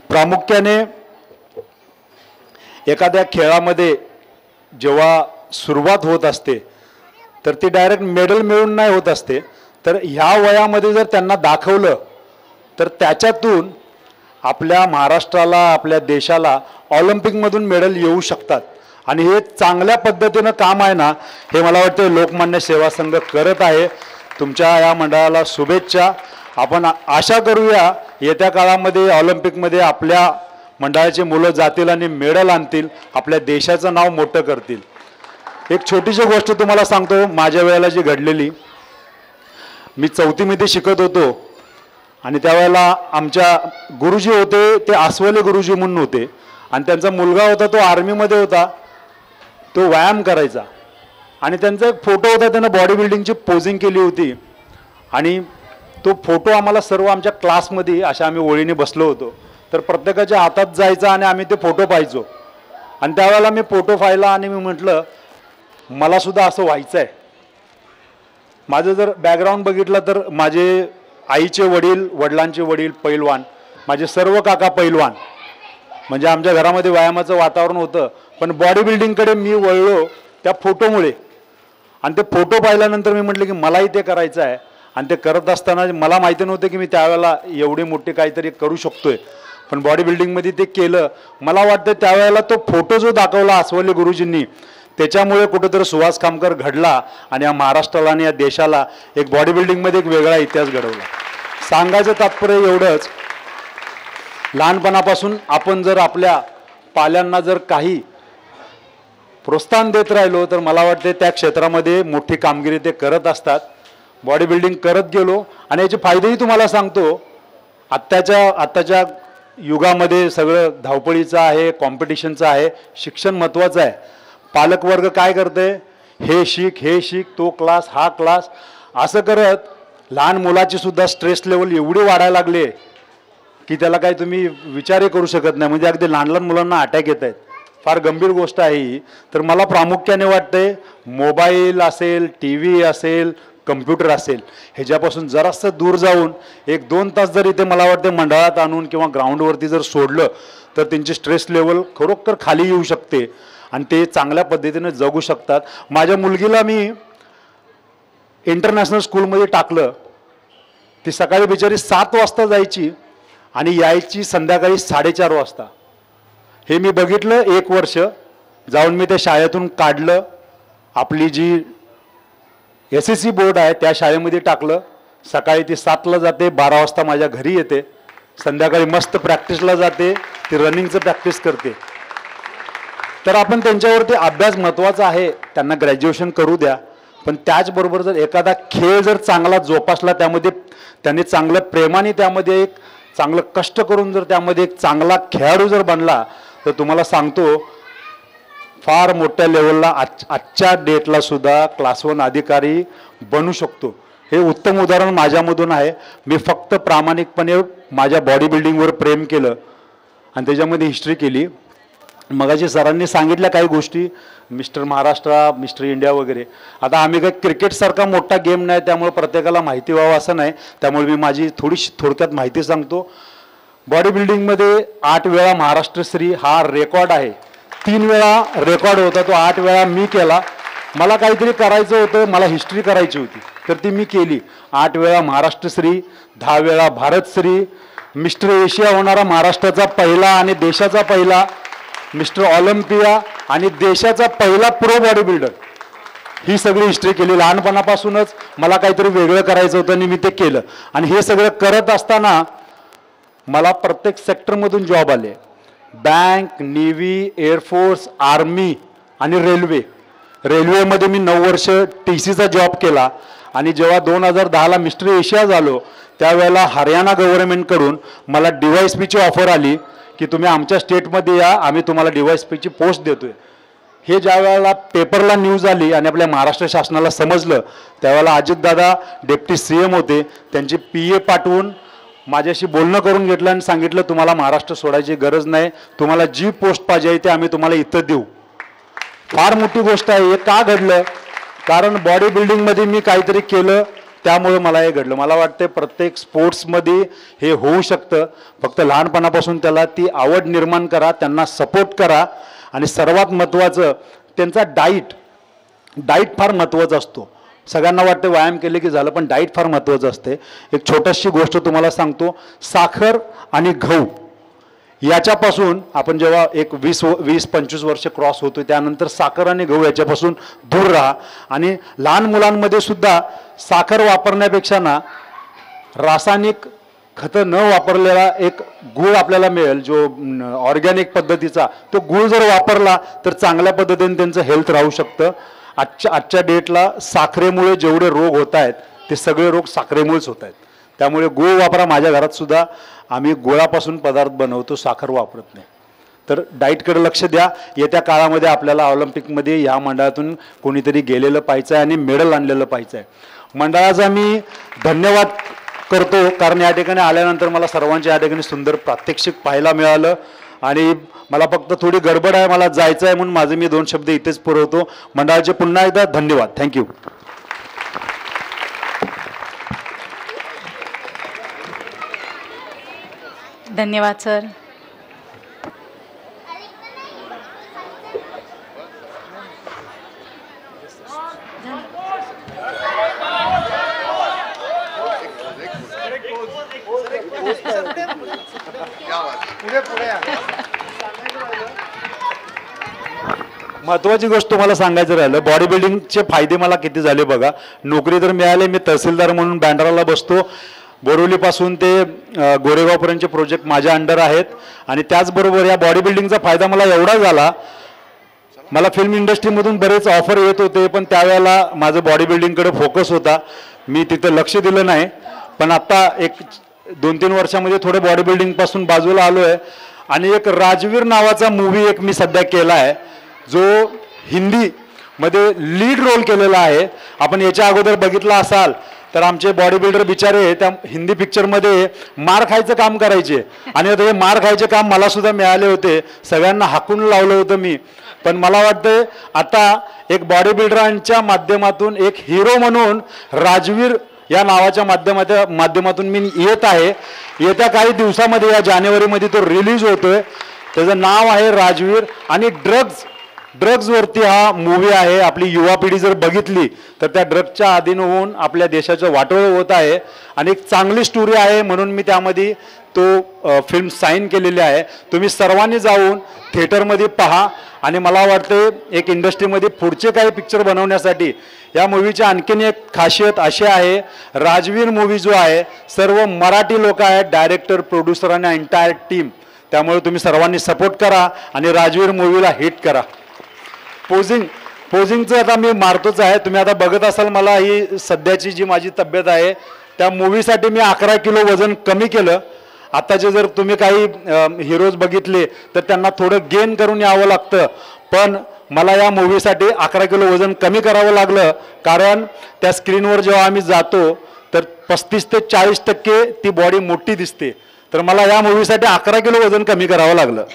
प्रामुख्याने एखाद्या खेळामध्ये जेव्हा सुरुवात होत असते तर ती डायरेक्ट मेडल मिळून नाही होत असते. तर ह्या वयामध्ये जर त्यांना दाखवलं तर त्याच्यातून आपल्या महाराष्ट्राला आपल्या देशाला ऑलिम्पिकमधून मेडल येऊ शकतात आणि हे चांगल्या पद्धतीनं काम आहे ना हे मला वाटतं लोकमान्य सेवा संघ करत आहे. तुमच्या या मंडळाला शुभेच्छा. आपण आशा करूया येत्या काळामध्ये ऑलिम्पिकमध्ये आपल्या मंडळाची मुलं जातील आणि मेडल आणतील, आपल्या देशाचं नाव मोठं करतील. एक छोटीशी गोष्ट तुम्हाला सांगतो माझ्या वेळेला जी घडलेली. मी 4थीमध्ये शिकत होतो आणि त्यावेळेला आमच्या गुरुजी होते ते आसवले गुरुजी म्हणून होते आणि त्यांचा मुलगा होता तो आर्मीमध्ये होता. तो व्यायाम करायचा आणि त्यांचा एक फोटो होता, त्यानं बॉडी बिल्डिंगची पोजिंग केली होती आणि तो फोटो आम्हाला सर्व आमच्या क्लासमध्ये अशा आम्ही ओळीने बसलो होतो तर प्रत्येकाच्या हातात जायचा आणि आम्ही ते फोटो पाहायचो. आणि त्यावेळेला मी फोटो पाहिला आणि मी म्हटलं मला सुद्धा असं व्हायचं आहे. माझं जर बॅकग्राऊंड बघितलं तर माझे आईचे वडील, वडिलांचे वडील पैलवान, माझे सर्व काका पैलवान. म्हणजे आमच्या घरामध्ये व्यायामाचं वातावरण होतं. पण बॉडी बिल्डिंगकडे मी वळलो त्या फोटोमुळे. आणि ते फोटो पाहिल्यानंतर मी म्हटलं की मलाही ते करायचं आहे. आणि ते करत असताना मला माहिती नव्हतं की मी त्यावेळेला एवढी मोठी काहीतरी करू शकतोय. पण बॉडी बिल्डिंगमध्ये ते केलं. मला वाटतं त्यावेळेला तो फोटो जो दाखवला आसवले गुरुजींनी, त्याच्यामुळे कुठेतरी सुहास खामकर घडला आणि या महाराष्ट्राला आणि या देशाला एक बॉडी बिल्डिंगमध्ये एक वेगळा इतिहास घडवला. सांगायचं तात्पर्य एवढंच, लहानपणापासून आपण जर आपल्या पाल्यांना जर काही प्रोत्साहन देत राहिलो तर मला वाटते त्या क्षेत्रामध्ये मोठी कामगिरी ते करत असतात. बॉडी बिल्डिंग करत गेलो आणि याचे फायदेही तुम्हाला सांगतो. आत्ताच्या युगामध्ये सगळं धावपळीचं आहे, कॉम्पिटिशनचं आहे, शिक्षण महत्त्वाचं आहे. पालकवर्ग काय करते, हे शिक, तो क्लास, हा क्लास, असं करत लहान मुलाची सुद्धा स्ट्रेस लेवल एवढी वाढायला लागली की त्याला काही तुम्ही विचारही करू शकत नाही. म्हणजे अगदी लहान लहान मुलांना अटॅक येत आहेत. फार गंभीर गोष्ट आहे ही. तर मला प्रामुख्याने वाटते मोबाईल असेल, टी व्ही असेल, कम्प्युटर असेल, ह्याच्यापासून जरासं दूर जाऊन 1-2 तास जर इथे मला वाटते मंडळात आणून किंवा ग्राउंडवरती जर सोडलं तर त्यांची स्ट्रेस लेवल खरोखर खाली येऊ शकते आणि ते चांगल्या पद्धतीने जगू शकतात. माझ्या मुलगीला मी इंटरनॅशनल स्कूलमध्ये टाकलं. ती सकाळी बिचारी 7 वाजता जायची आणि यायची संध्याकाळी 4:30 वाजता. हे मी बघितलं 1 वर्ष. जाऊन मी त्या शाळेतून काढलं. आपली जी SSC बोर्ड आहे त्या शाळेमध्ये टाकलं. सकाळी ती 7ला जाते, 12 वाजता माझ्या घरी येते. संध्याकाळी मस्त प्रॅक्टिसला जाते, ती रनिंगचं प्रॅक्टिस करते. तर आपण त्यांच्यावरती अभ्यास महत्त्वाचा आहे, त्यांना ग्रॅज्युएशन करू द्या. पण त्याचबरोबर जर एखादा खेळ जर चांगला जोपासला, त्यामध्ये त्यांनी चांगलं प्रेमाने त्यामध्ये एक चांगलं कष्ट करून जर त्यामध्ये एक चांगला खेळाडू जर बनला तर तुम्हाला सांगतो फार मोठ्या लेवलला आजच्या डेटला सुद्धा क्लास 1 अधिकारी बनू शकतो. हे उत्तम उदाहरण माझ्यामधून आहे. मी फक्त प्रामाणिकपणे माझ्या बॉडी बिल्डिंगवर प्रेम केलं आणि त्याच्यामध्ये हिस्ट्री केली. मगाशी सरांनी सांगितल्या काही गोष्टी, मिस्टर महाराष्ट्र, मिस्टर इंडिया वगैरे. आता आम्ही काही क्रिकेटसारखा मोठा गेम नाही, त्यामुळे प्रत्येकाला माहिती व्हावं असं नाही. त्यामुळे मी माझी थोडक्यात माहिती सांगतो. बॉडी बिल्डिंगमध्ये 8 वेळा महाराष्ट्रश्री हा रेकॉर्ड आहे. 3 वेळा रेकॉर्ड होता, तो 8 वेळा मी केला. मला काहीतरी करायचं होतं, मला हिस्ट्री करायची होती, तर ती मी केली. 8 वेळा महाराष्ट्रश्री, 10 वेळा भारतश्री, मिस्टर एशिया होणारा महाराष्ट्राचा पहिला आणि देशाचा पहिला, मिस्टर ऑलिम्पिया आणि देशाचा पहिला प्रो बॉडी बिल्डर, ही सगळी हिस्ट्री केली. लहानपणापासूनच मला काहीतरी वेगळं करायचं होतं आणि मी ते केलं. आणि हे सगळं करत असताना मला प्रत्येक सेक्टरमधून जॉब आले. बँक, नेव्ही, एअरफोर्स, आर्मी आणि रेल्वेमध्ये मी 9 वर्ष TCचा जॉब केला. आणि जेव्हा 2010ला मिस्टर एशिया झालो त्यावेळेला हरियाणा गव्हर्नमेंटकडून मला DYSPची ऑफर आली की तुम्ही आमच्या स्टेटमध्ये या, आम्ही तुम्हाला DYSPची पोस्ट देतोय. हे ज्या वेळेला पेपरला न्यूज आली आणि आपल्या महाराष्ट्र शासनाला समजलं त्यावेळेला अजितदादा डेप्टी CM होते. त्यांची PA पाठवून माझ्याशी बोलणं करून घेतलं आणि सांगितलं तुम्हाला महाराष्ट्र सोडायची गरज नाही, तुम्हाला जी पोस्ट पाहिजे ते आम्ही तुम्हाला इथं देऊ. फार मोठी गोष्ट आहे. हे का घडलं? कारण बॉडी बिल्डिंगमध्ये मी काहीतरी केलं त्यामुळे मला हे घडलं. मला वाटतं प्रत्येक स्पोर्ट्समध्ये हे होऊ शकतं. फक्त लहानपणापासून त्याला ती आवड निर्माण करा, त्यांना सपोर्ट करा. आणि सर्वात महत्त्वाचं त्यांचा डाईट फार महत्त्वाचा असतो. सगळ्यांना वाटतं व्यायाम केले की झालं, पण डाईट फार महत्त्वाचं असते. एक छोटीशी गोष्ट तुम्हाला सांगतो. साखर आणि गहू याच्यापासून आपण जेव्हा एक 20-25 वर्ष क्रॉस होतो त्यानंतर साखर आणि गहू याच्यापासून दूर राहा. आणि लहान मुलांमध्ये सुद्धा साखर वापरण्यापेक्षा ना रासायनिक खतं न वापरलेला एक गूळ आपल्याला मिळेल, जो ऑर्गॅनिक पद्धतीचा, तो गूळ जर वापरला तर चांगल्या पद्धतीने त्यांचं हेल्थ राहू शकतं. आजच्या डेटला साखरेमुळे जेवढे रोग होत आहेत ते सगळे रोग साखरेमुळेच होत आहेत. त्यामुळे गूळ वापरा. माझ्या घरात सुद्धा आम्ही गुळापासून पदार्थ बनवतो, साखर वापरत नाही. तर डाईटकडे लक्ष द्या. येत्या काळामध्ये आपल्याला ऑलिम्पिकमध्ये ह्या मंडळातून कोणीतरी गेलेलं पाहिजे आहे आणि मेडल आणलेलं पाहिजे आहे. मंडळाचा मी धन्यवाद करतो, कारण या ठिकाणी आल्यानंतर मला सर्वांच्या या ठिकाणी सुंदर प्रात्यक्षिक पाहायला मिळालं. आणि मला फक्त थोडी गडबड आहे, मला जायचं आहे, म्हणून माझे मी 2 शब्द इथेच पुरवतो. मंडळाचे पुन्हा एकदा धन्यवाद. थँक्यू. धन्यवाद सर. महत्त्वाची गोष्ट तुम्हाला सांगायचं राहिलं, बॉडी बिल्डिंगचे फायदे मला किती झाले बघा. नोकरी तर मिळाली, मी तहसीलदार म्हणून बँड्राला बसतो. बोरिवलीपासून ते गोरेगावपर्यंतचे प्रोजेक्ट माझ्या अंडर आहेत. आणि त्याचबरोबर या बॉडी बिल्डिंगचा फायदा मला एवढा झाला, मला फिल्म इंडस्ट्रीमधून बरेच ऑफर येत होते, पण त्यावेळेला माझं बॉडी बिल्डिंगकडे फोकस होता, मी तिथं लक्ष दिलं नाही. पण आता एक 2-3 वर्षामध्ये थोडं बॉडी बिल्डिंगपासून बाजूला आलो आहे. आणि एक राजवीर नावाचा मूवी एक मी सध्या केला आहे, जो हिंदीमध्ये लीड रोल केलेला आहे. आपण याच्या अगोदर बघितला असाल तर आमचे बॉडी बिल्डर बिचारे त्या हिंदी पिक्चरमध्ये मार खायचं काम करायचे. आणि आता हे मार खायचे काम मला सुद्धा मिळाले होते, सगळ्यांना हाकून लावलं होतं मी. पण मला वाटतं आता एक बॉडी बिल्डरांच्या माध्यमातून एक हिरो म्हणून राजवीर या नावाच्या माध्यमातून मी येत आहे. येत्या काही दिवसामध्ये या जानेवारीमध्ये तो रिलीज होतोय. त्याचं नाव आहे राजवीर. आणि ड्रग्जवरती हा मूवी आहे. आपली युवा पिढी जर बघितली तर त्या ड्रग्जच्या अधीन होऊन आपल्या देशाचं वाटोळं होत आहे. आणि एक चांगली स्टोरी आहे म्हणून मी त्यामध्ये तो फिल्म साईन केलेली आहे. तुम्ही सर्वांनी जाऊन थिएटरमध्ये पहा. आणि मला वाटतं एक इंडस्ट्रीमध्ये पुढचे काही पिक्चर बनवण्यासाठी या मूवीची आणखीन एक खासियत अशी आहे, राजवीर मूवी जो आहे सर्व मराठी लोक आहेत, डायरेक्टर, प्रोड्युसर आणि एंटायर टीम. त्यामुळे तुम्ही सर्वांनी सपोर्ट करा आणि राजवीर मूवीला हिट करा. पोझिंगचं आता मी मारतोच आहे. तुम्ही आता बघत असाल मला ही सध्याची जी माझी तब्येत आहे त्या मूवीसाठी मी 11 किलो वजन कमी केलं. आताचे जर तुम्ही काही हिरोज बघितले तर त्यांना थोडं गेन करून यावं लागतं, पण मला या मूवीसाठी 11 किलो वजन कमी करावं लागलं. कारण त्या स्क्रीनवर जेव्हा आम्ही जातो तर 35 ते 40% ती बॉडी मोठी दिसते. तर मला या मूवीसाठी 11 किलो वजन कमी करावं लागलं.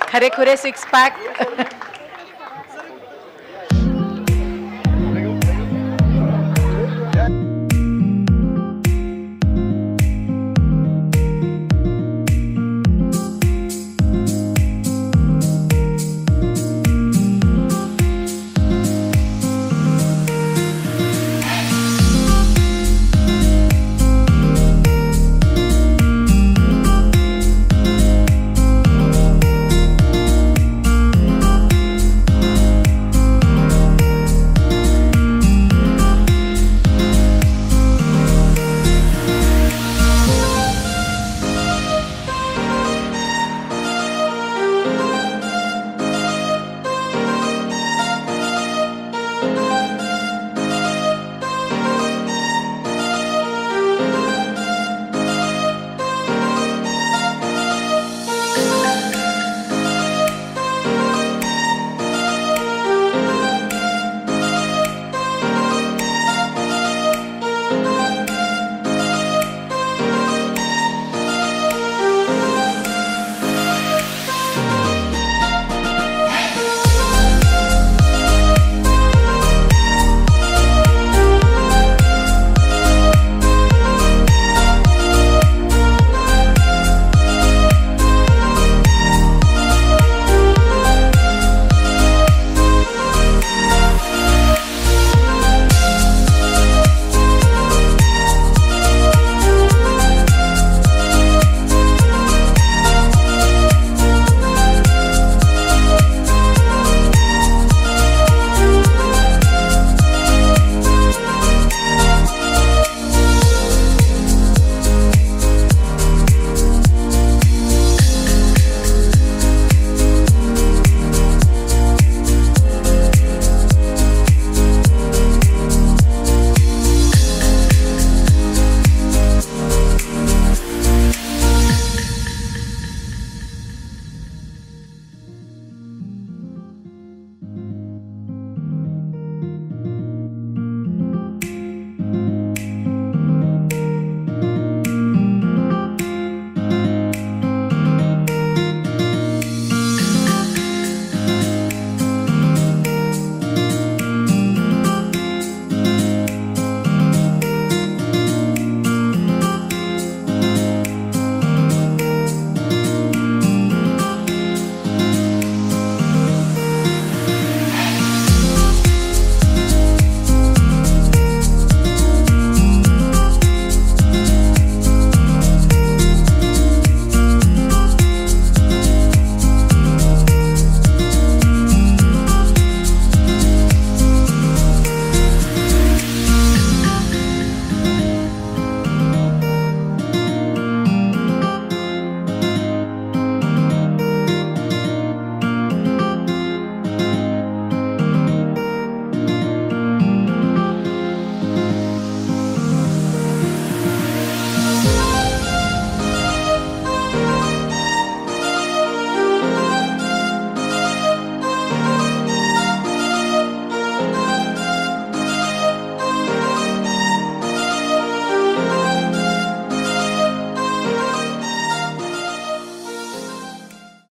खरेखुरे 6 पॅक